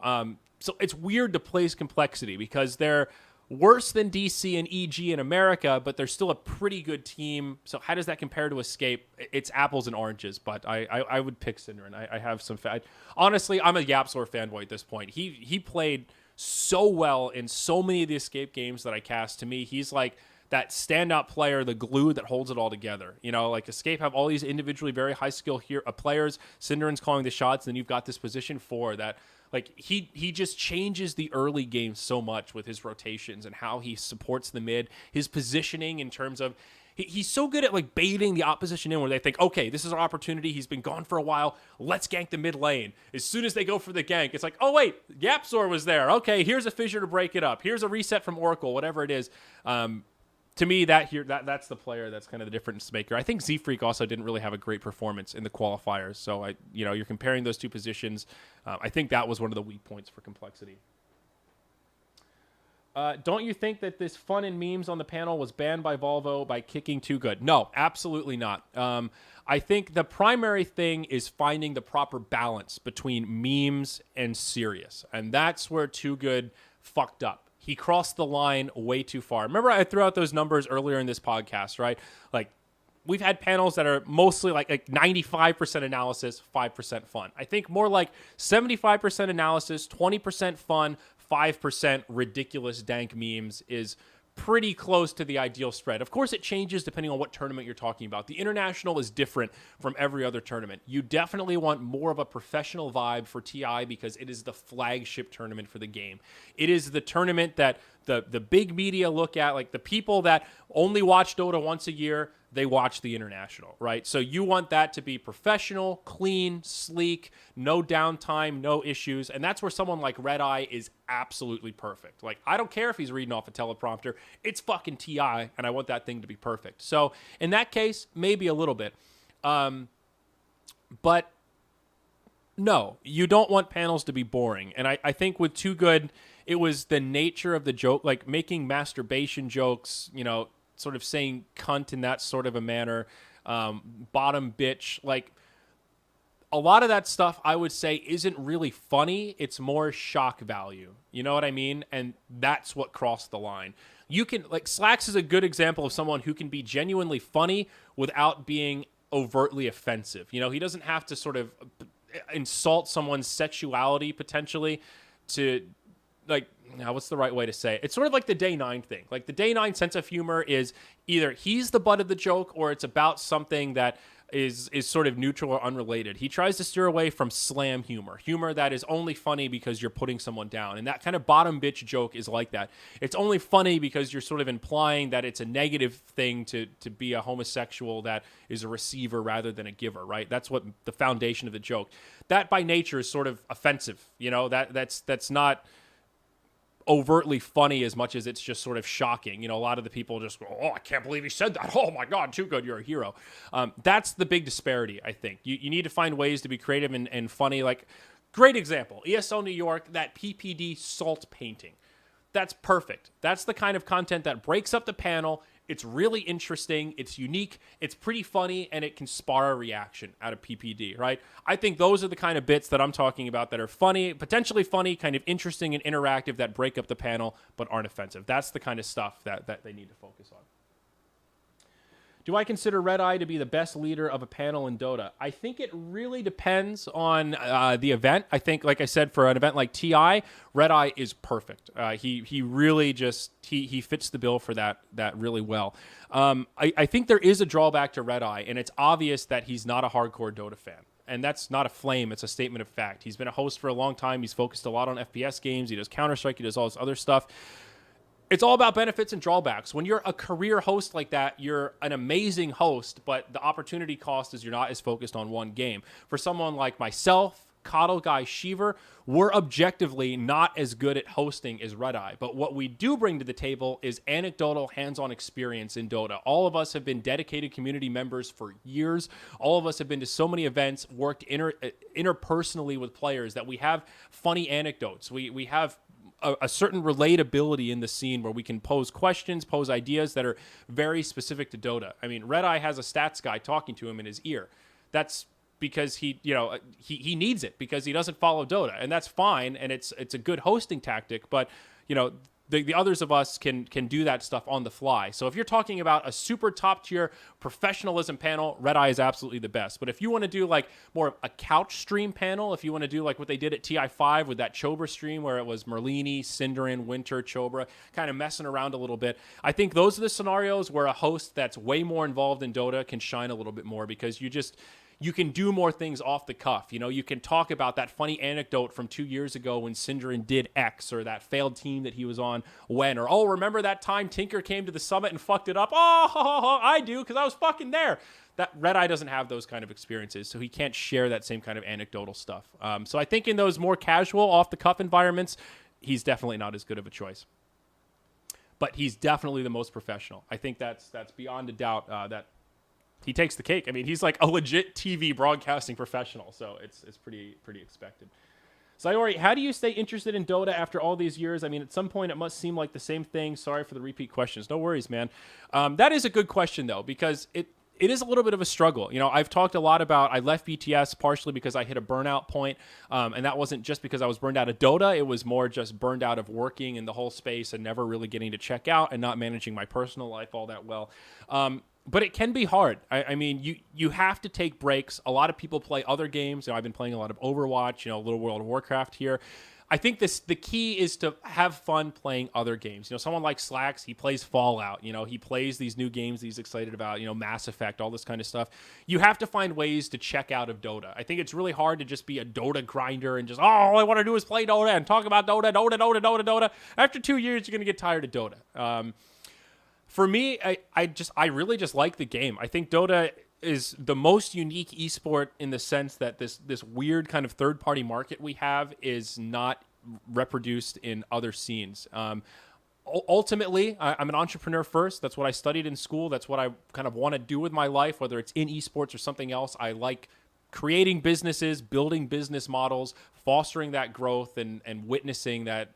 So it's weird to place Complexity because they're worse than DC and EG in America, but they're still a pretty good team. So how does that compare to Escape? It's apples and oranges, but I would pick Synderen. I have some honestly, I'm a YapzOr fanboy at this point. He played so well in so many of the Escape games that I cast. To me, he's like that standout player, the glue that holds it all together. You know, like Escape have all these individually very high skill players. Synderen's calling the shots, and then you've got this position 4 that, like, he just changes the early game so much with his rotations and how he supports the mid, his positioning in terms of he's so good at, like, baiting the opposition in where they think, okay, this is our opportunity. He's been gone for a while. Let's gank the mid lane. As soon as they go for the gank, it's like, oh, wait, YapzOr was there. Okay, here's a fissure to break it up. Here's a reset from Oracle, whatever it is. To me, that's the player that's kind of the difference maker. I think Z-Freak also didn't really have a great performance in the qualifiers. So, you're comparing those two positions. I think that was one of the weak points for Complexity. Don't you think that this fun and memes on the panel was banned by Volvo by kicking Too Good? No, absolutely not. I think the primary thing is finding the proper balance between memes and serious. And that's where Too Good fucked up. He crossed the line way too far. Remember, I threw out those numbers earlier in this podcast, right? Like, we've had panels that are mostly like 95% analysis, 5% fun. I think more like 75% analysis, 20% fun, 5% ridiculous dank memes is pretty close to the ideal spread. Of course, it changes depending on what tournament you're talking about. The international is different from every other tournament. You definitely want more of a professional vibe for TI because it is the flagship tournament for the game. It is the tournament that the big media look at, like the people that only watch Dota once a year, they watch the international, right? So you want that to be professional, clean, sleek, no downtime, no issues. And that's where someone like Red Eye is absolutely perfect. Like, I don't care if he's reading off a teleprompter. It's fucking TI, and I want that thing to be perfect. So in that case, maybe a little bit. But no, you don't want panels to be boring. And I think with Too Good, it was the nature of the joke, like making masturbation jokes, sort of saying cunt in that sort of a manner, bottom bitch, like a lot of that stuff I would say isn't really funny. It's more shock value. You know what I mean? And that's what crossed the line. You can, like, Slacks is a good example of someone who can be genuinely funny without being overtly offensive. He doesn't have to sort of insult someone's sexuality potentially to, like, now what's the right way to say it? It's sort of like the Day 9 thing. Like, the Day 9 sense of humor is either he's the butt of the joke or it's about something that is sort of neutral or unrelated. He tries to steer away from slam humor that is only funny because you're putting someone down. And that kind of bottom bitch joke is like that. It's only funny because you're sort of implying that it's a negative thing to be a homosexual that is a receiver rather than a giver, right? That's what the foundation of the joke. That by nature is sort of offensive. That's not overtly funny as much as it's just sort of shocking. A lot of the people just go, oh, I can't believe he said that. Oh my God, Too Good, you're a hero. That's the big disparity, I think. You need to find ways to be creative and funny. Like, great example, ESL New York, that PPD salt painting. that's perfect. That's the kind of content that breaks up the panel. It's really interesting. It's unique. It's pretty funny, and it can spar a reaction out of PPD, right? I think those are the kind of bits that I'm talking about that are funny, potentially funny, kind of interesting and interactive that break up the panel but aren't offensive. That's the kind of stuff that they need to focus on. Do I consider Red Eye to be the best leader of a panel in Dota? I think it really depends on the event. I think, like I said, for an event like TI, Red Eye is perfect. He really just he fits the bill for that really well. I think there is a drawback to Red Eye, and it's obvious that he's not a hardcore Dota fan. And that's not a flame. It's a statement of fact. He's been a host for a long time. He's focused a lot on FPS games. He does Counter-Strike. He does all this other stuff. It's all about benefits and drawbacks. When you're a career host like that, you're an amazing host, but the opportunity cost is you're not as focused on one game. For someone like myself, Coddle Guy, Sheaver, we're objectively not as good at hosting as Red Eye. But what we do bring to the table is anecdotal, hands-on experience in Dota. All of us have been dedicated community members for years. All of us have been to so many events, worked interpersonally with players that we have funny anecdotes. We have a certain relatability in the scene where we can pose questions, pose ideas that are very specific to Dota. I mean, Red Eye has a stats guy talking to him in his ear. That's because he needs it because he doesn't follow Dota, and that's fine, and it's a good hosting tactic, but the others of us can do that stuff on the fly. So if you're talking about a super top tier professionalism panel, Red Eye is absolutely the best. But if you want to do like more of a couch stream panel, if you want to do like what they did at TI5 with that Chobra stream where it was Merlini, Cinderin, Winter, Chobra, kind of messing around a little bit, I think those are the scenarios where a host that's way more involved in Dota can shine a little bit more because you can do more things off the cuff. You can talk about that funny anecdote from 2 years ago when Cinderin did X, or that failed team that he was on when, or, oh, remember that time Tinker came to the summit and fucked it up? Oh, I do, because I was fucking there. That Red Eye doesn't have those kind of experiences, so he can't share that same kind of anecdotal stuff. So I think in those more casual, off-the-cuff environments, he's definitely not as good of a choice. But he's definitely the most professional. I think that's beyond a doubt that he takes the cake. I mean, he's like a legit TV broadcasting professional, so it's pretty expected. Zyori, how do you stay interested in Dota after all these years? I mean, at some point it must seem like the same thing. Sorry for the repeat questions. No worries, man. That is a good question, though, because it is a little bit of a struggle. I've talked a lot about I left BTS partially because I hit a burnout point, and that wasn't just because I was burned out of Dota. It was more just burned out of working in the whole space and never really getting to check out and not managing my personal life all that well. But it can be hard. I mean, you have to take breaks. A lot of people play other games. I've been playing a lot of Overwatch, a little World of Warcraft here. I think the key is to have fun playing other games. Someone like Slacks, he plays Fallout. He plays these new games that he's excited about, Mass Effect, all this kind of stuff. You have to find ways to check out of Dota. I think it's really hard to just be a Dota grinder and just, all I want to do is play Dota and talk about Dota. After 2 years, you're going to get tired of Dota. For me, I really just like the game. I think Dota is the most unique esport in the sense that this weird kind of third-party market we have is not reproduced in other scenes. Ultimately, I'm an entrepreneur first. That's what I studied in school. That's what I kind of want to do with my life, whether it's in esports or something else. I like creating businesses, building business models, fostering that growth, and witnessing that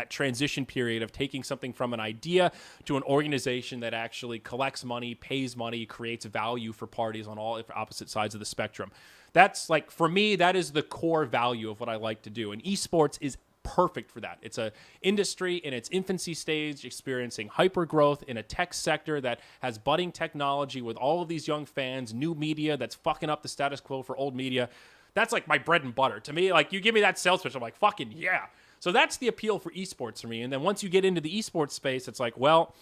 transition period of taking something from an idea to an organization that actually collects money, pays money, creates value for parties on all opposite sides of the spectrum. That's like, for me, that is the core value of what I like to do. And esports is perfect for that. It's a industry in its infancy stage, experiencing hyper growth in a tech sector that has budding technology with all of these young fans, new media that's fucking up the status quo for old media. That's like my bread and butter. To me, like, you give me that sales pitch, I'm like, fucking yeah. So that's the appeal for esports for me. And then once you get into the esports space, it's like, well,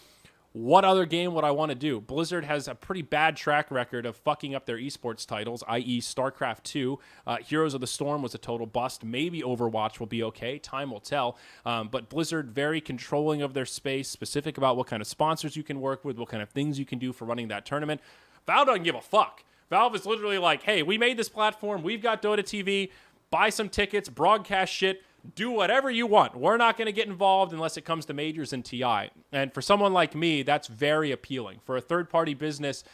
what other game would I want to do? Blizzard has a pretty bad track record of fucking up their esports titles, i.e. StarCraft 2. Heroes of the Storm was a total bust. Maybe Overwatch will be okay. Time will tell. But Blizzard, very controlling of their space, specific about what kind of sponsors you can work with, what kind of things you can do for running that tournament. Valve doesn't give a fuck. Valve is literally like, hey, we made this platform. We've got Dota TV. Buy some tickets, broadcast shit. do whatever you want. We're not going to get involved unless it comes to majors and TI. And for someone like me, that's very appealing. For a third-party business,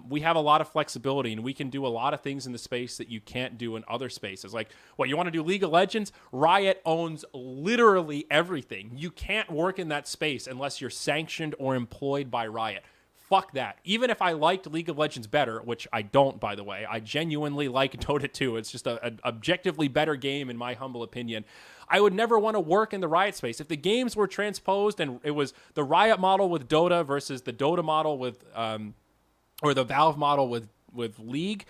we have a lot of flexibility, and we can do a lot of things in the space that you can't do in other spaces. Like, what, you want to do League of Legends? Riot owns literally everything. You can't work in that space unless you're sanctioned or employed by Riot. Fuck that. Even if I liked League of Legends better, which I don't, by the way, I genuinely like Dota 2. It's just an objectively better game, in my humble opinion. I would never want to work in the Riot space. If the games were transposed and it was the Riot model with Dota versus the Dota model with, or the Valve model with League,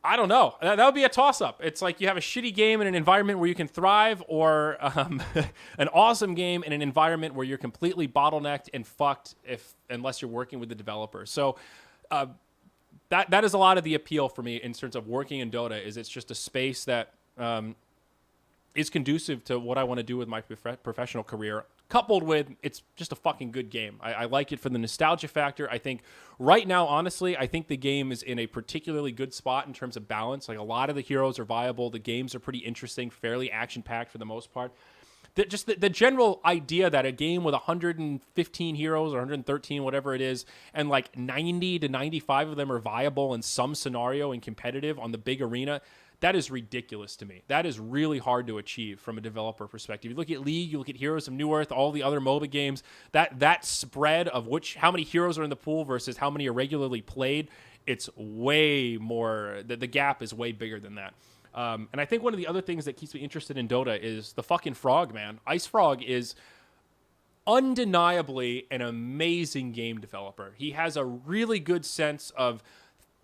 I don't know. That would be a toss-up. It's like you have a shitty game in an environment where you can thrive, or an awesome game in an environment where you're completely bottlenecked and fucked unless you're working with the developer. So that is a lot of the appeal for me in terms of working in Dota. Is it's just a space that is conducive to what I want to do with my professional career, coupled with it's just a fucking good game. I like it for the nostalgia factor. I think right now, honestly, I think the game is in a particularly good spot in terms of balance. Like, a lot of the heroes are viable. The games are pretty interesting, fairly action-packed for the most part. The general idea that a game with 115 heroes or 113, whatever it is, and like 90 to 95 of them are viable in some scenario and competitive on the big arena, that is ridiculous to me. That is really hard to achieve from a developer perspective. You look at League, you look at Heroes of New Earth, all the other MOBA games, that spread of how many heroes are in the pool versus how many are regularly played, it's way more, the gap is way bigger than that. And I think one of the other things that keeps me interested in Dota is the fucking Frog, man. Ice Frog is undeniably an amazing game developer. He has a really good sense of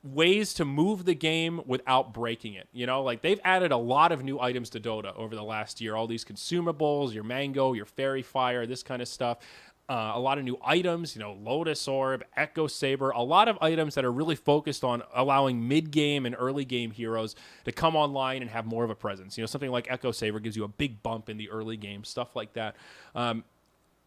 ways to move the game without breaking it. You know, like, they've added a lot of new items to Dota over the last year. All these consumables, your Mango, your Fairy Fire, this kind of stuff. A lot of new items, Lotus Orb, Echo Saber, a lot of items that are really focused on allowing mid-game and early-game heroes to come online and have more of a presence. Something like Echo Saber gives you a big bump in the early game, stuff like that.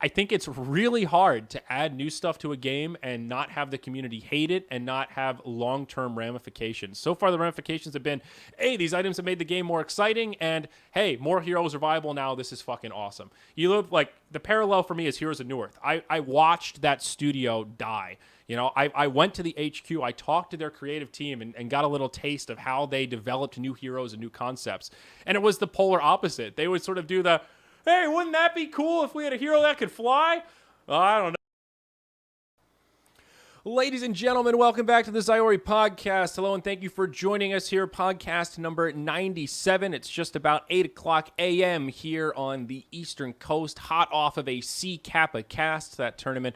I think it's really hard to add new stuff to a game and not have the community hate it and not have long-term ramifications. So far, the ramifications have been, hey, these items have made the game more exciting, and hey, more heroes are viable now. This is fucking awesome. The parallel for me is Heroes of New Earth. I watched that studio die. I went to the HQ, I talked to their creative team and got a little taste of how they developed new heroes and new concepts. And it was the polar opposite. They would sort of do the, hey, wouldn't that be cool if we had a hero that could fly? I don't know. Ladies and gentlemen, welcome back to the Zyori Podcast. Hello, and thank you for joining us here. Podcast number 97. It's just about 8 o'clock a.m. here on the Eastern Coast, hot off of a C Kappa cast. That tournament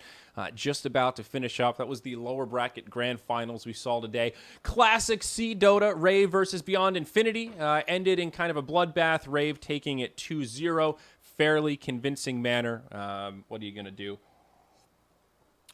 just about to finish up. That was the lower bracket grand finals we saw today. Classic C Dota, Rave versus Beyond Infinity. Ended in kind of a bloodbath, Rave taking it 2-0. Fairly convincing manner. What are you going to do?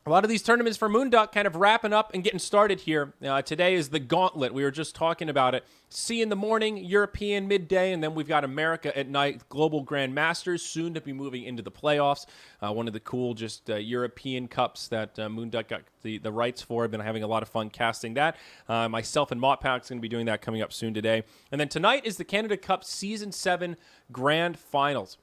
A lot of these tournaments for Moonduck kind of wrapping up and getting started here. Today is the Gauntlet. We were just talking about it. C in the morning, European midday, and then we've got America at night, Global Grand Masters, soon to be moving into the playoffs. One of the cool European Cups that Moonduck got the rights for. I've been having a lot of fun casting that. Myself and Mottpack's going to be doing that coming up soon today. And then tonight is the Canada Cup Season 7 Grand Finals.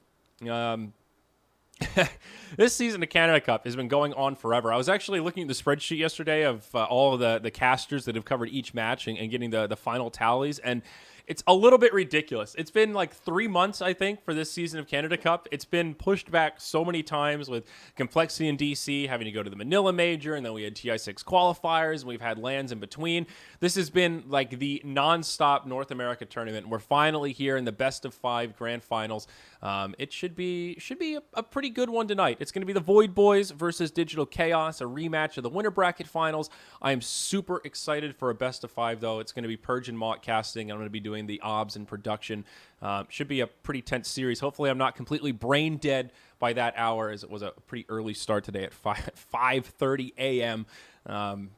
This season of Canada Cup has been going on forever. I was actually looking at the spreadsheet yesterday of all of the casters that have covered each match and getting the final tallies, and it's a little bit ridiculous. It's been like 3 months, I think, for this season of Canada Cup. It's been pushed back so many times with Complexity in DC, having to go to the Manila Major, and then we had TI6 qualifiers, and we've had lands in between. This has been like the non-stop North America tournament. We're finally here in the best of 5 grand finals. It should be a pretty good one tonight. It's going to be the Void Boys versus Digital Chaos, a rematch of the winter bracket finals. I am super excited for a best of 5, though. It's going to be Purge and Mott casting. I'm going to be doing the OBS and production. Should be a pretty tense series. Hopefully I'm not completely brain dead by that hour, as it was a pretty early start today at 5:30 a.m.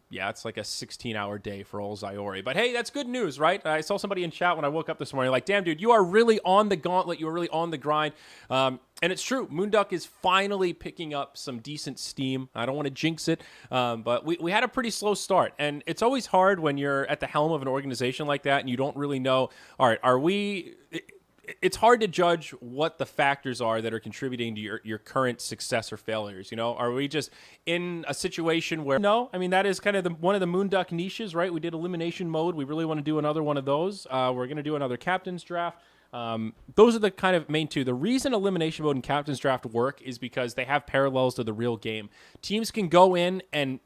Yeah, it's like a 16-hour day for old Zyori. But hey, that's good news, right? I saw somebody in chat when I woke up this morning like, damn, dude, you are really on the gauntlet. You are really on the grind. And it's true. Moonduck is finally picking up some decent steam. I don't want to jinx it, but we had a pretty slow start. And it's always hard when you're at the helm of an organization like that and you don't really know, all right, it's hard to judge what the factors are that are contributing to your current success or failures. Are we just in a situation where, no, I mean, that is kind of one of the Moonduck niches, right? We did elimination mode. We really want to do another one of those. We're going to do another captain's draft. Those are the kind of main two. The reason elimination mode and captain's draft work is because they have parallels to the real game. Teams can go in and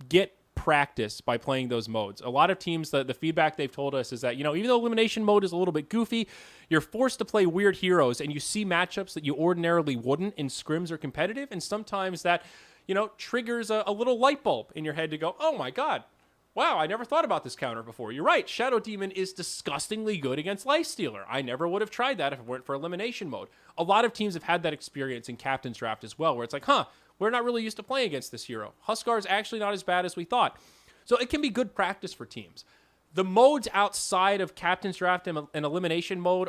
get practice by playing those modes. A lot of teams, the feedback they've told us is that, even though elimination mode is a little bit goofy, you're forced to play weird heroes and you see matchups that you ordinarily wouldn't in scrims or competitive. And sometimes that, triggers a little light bulb in your head to go, oh my God, wow, I never thought about this counter before. You're right. Shadow Demon is disgustingly good against Lifestealer. I never would have tried that if it weren't for elimination mode. A lot of teams have had that experience in Captain's Draft as well, where it's like, we're not really used to playing against this hero. Huskar is actually not as bad as we thought. So it can be good practice for teams. The modes outside of Captain's Draft and elimination mode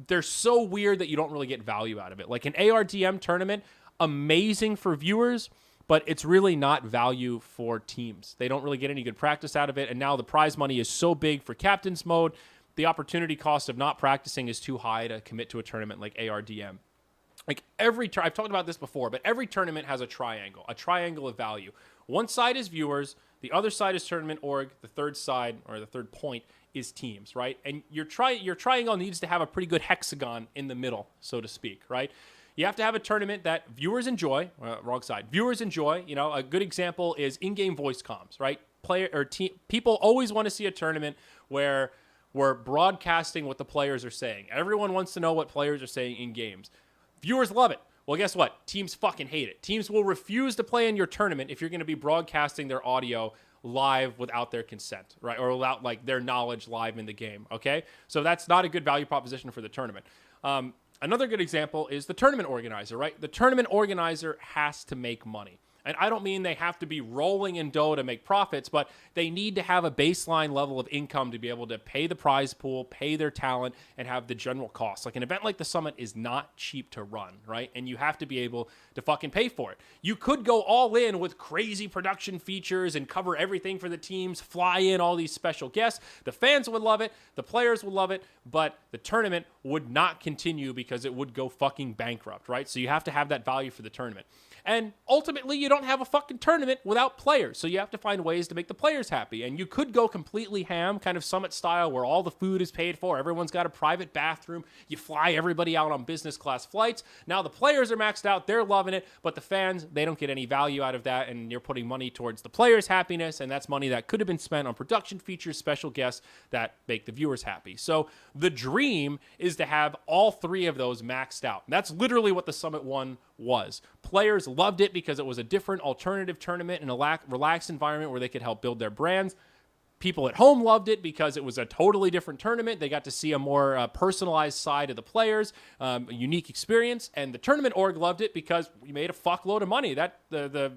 they're so weird that you don't really get value out of it. Like an ARDM tournament, amazing for viewers, but it's really not value for teams. They don't really get any good practice out of it. And now the prize money is so big for Captain's mode, the opportunity cost of not practicing is too high to commit to a tournament like ARDM. Like I've talked about this before, but every tournament has a triangle of value. One side is viewers, the other side is tournament org, the third side, or the third point, is teams, right? And your triangle needs to have a pretty good hexagon in the middle, so to speak, right? You have to have a tournament that viewers enjoy. Wrong side. Viewers enjoy. A good example is in-game voice comms, right? People always want to see a tournament where we're broadcasting what the players are saying. Everyone wants to know what players are saying in games. Viewers love it. Well, guess what? Teams fucking hate it. Teams will refuse to play in your tournament if you're going to be broadcasting their audio live without their consent, right? Or without their knowledge live in the game, okay? So that's not a good value proposition for the tournament. Another good example is the tournament organizer, right? The tournament organizer has to make money. And I don't mean they have to be rolling in dough to make profits, but they need to have a baseline level of income to be able to pay the prize pool, pay their talent, and have the general costs. Like an event like the Summit is not cheap to run, right? And you have to be able to fucking pay for it. You could go all in with crazy production features and cover everything for the teams, fly in all these special guests. The fans would love it, the players would love it, but the tournament would not continue because it would go fucking bankrupt, right? So you have to have that value for the tournament. And ultimately, you don't have a fucking tournament without players. So you have to find ways to make the players happy. And you could go completely ham, kind of Summit style, where all the food is paid for. Everyone's got a private bathroom. You fly everybody out on business class flights. Now the players are maxed out. They're loving it. But the fans, they don't get any value out of that. And you're putting money towards the players' happiness. And that's money that could have been spent on production features, special guests that make the viewers happy. So the dream is to have all three of those maxed out. And that's literally what the Summit 1 was. Players loved it because it was a different alternative tournament in a relaxed environment where they could help build their brands. People at home loved it because it was a totally different tournament. They got to see a more personalized side of the players, a unique experience. And the tournament org loved it because we made a fuckload of money. That the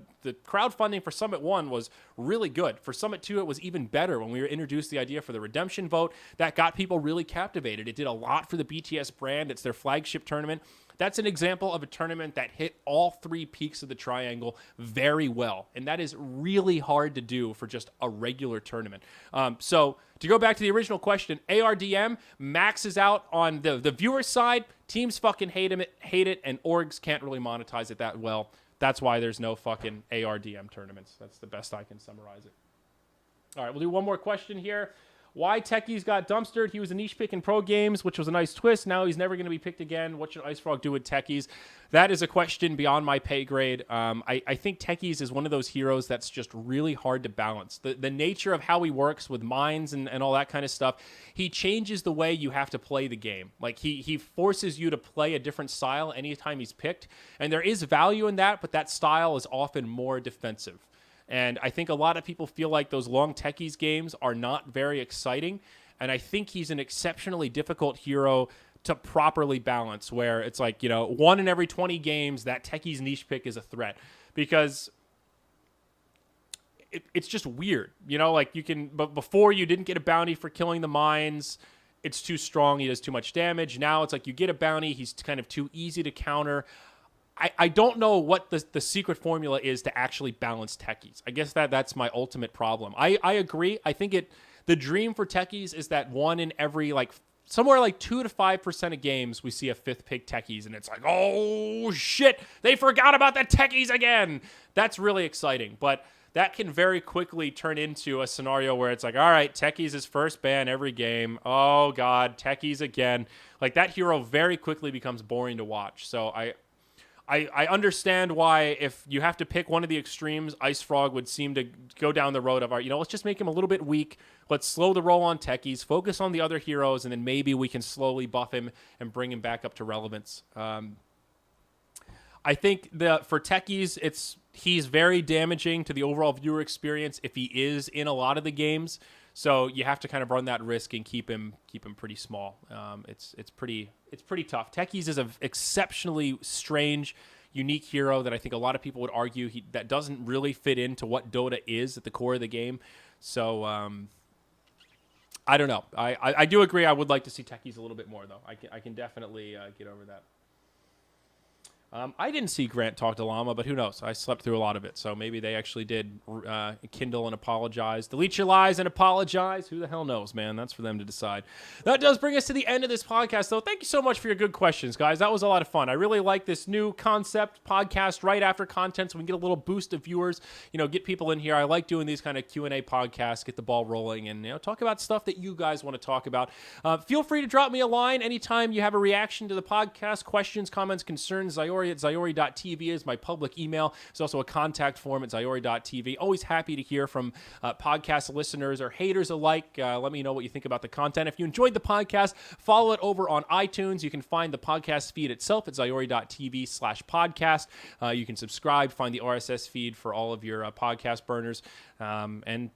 crowdfunding for Summit 1 was really good. For Summit 2, it was even better when we were introduced the idea for the redemption vote. That got people really captivated. It did a lot for the BTS brand. It's their flagship tournament. That's an example of a tournament that hit all three peaks of the triangle very well. And that is really hard to do for just a regular tournament. So to go back to the original question, ARDM maxes out on the viewer side. Teams fucking hate it, and orgs can't really monetize it that well. That's why there's no fucking ARDM tournaments. That's the best I can summarize it. All right, we'll do one more question here. Why Techies got dumpstered? He was a niche pick in pro games, which was a nice twist. Now he's never going to be picked again. What should Ice Frog do with Techies? That is a question beyond my pay grade. I think Techies is one of those heroes that's just really hard to balance. The nature of how he works with mines and all that kind of stuff, he changes the way you have to play the game. Like he forces you to play a different style anytime he's picked. And there is value in that, but that style is often more defensive. And I think a lot of people feel like those long Techies games are not very exciting. And I think he's an exceptionally difficult hero to properly balance, where it's like, 1 in every 20 games, that Techies niche pick is a threat. Because it's just weird. But before you didn't get a bounty for killing the mines. It's too strong. He does too much damage. Now it's like you get a bounty. He's kind of too easy to counter. I don't know what the secret formula is to actually balance Techies. I guess that's my ultimate problem. I agree. I think the dream for Techies is that 1 in every somewhere like 2 to 5% of games we see a 5th pick techies, and it's like, oh shit, they forgot about the techies again. That's really exciting, but that can very quickly turn into a scenario where it's like, all right, techies is first ban every game. Oh god, techies again. Like, that hero very quickly becomes boring to watch. So I understand why, if you have to pick one of the extremes, Ice Frog would seem to go down the road of, let's just make him a little bit weak. Let's slow the roll on techies, focus on the other heroes, and then maybe we can slowly buff him and bring him back up to relevance. I think for techies, he's very damaging to the overall viewer experience if he is in a lot of the games. So you have to kind of run that risk and keep him pretty small. It's pretty tough. Techies is an exceptionally strange, unique hero that I think a lot of people would argue that doesn't really fit into what Dota is at the core of the game. So I don't know. I do agree. I would like to see techies a little bit more, though. I can definitely get over that. I didn't see Grant talk to Llama, but who knows? I slept through a lot of it, so maybe they actually did kindle and apologize. Delete your lies and apologize. Who the hell knows, man? That's for them to decide. That does bring us to the end of this podcast, though. Thank you so much for your good questions, guys. That was a lot of fun. I really like this new concept podcast right after content, so we can get a little boost of viewers, get people in here. I like doing these kind of Q&A podcasts, get the ball rolling, and talk about stuff that you guys want to talk about. Feel free to drop me a line anytime you have a reaction to the podcast, questions, comments, concerns. Zyori at ZyoriTV is my public email. There's also a contact form at ZyoriTV. Always happy to hear from podcast listeners or haters alike. Let me know what you think about the content. If you enjoyed the podcast, follow it over on iTunes. You can find the podcast feed itself at ZyoriTV/podcast. You can subscribe, find the RSS feed for all of your podcast burners. And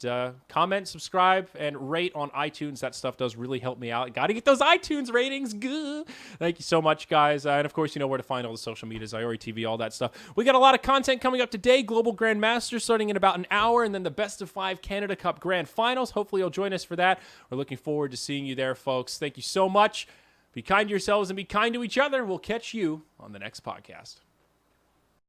comment, subscribe, and rate on iTunes. That stuff does really help me out. Got to get those iTunes ratings. Good. Thank you so much, guys. And of course, you know where to find all the social media, ZyoriTV, all that stuff. We got a lot of content coming up today. Global Grandmasters starting in about an hour, and then the Best of 5 Canada Cup Grand Finals. Hopefully, you'll join us for that. We're looking forward to seeing you there, folks. Thank you so much. Be kind to yourselves and be kind to each other. We'll catch you on the next podcast.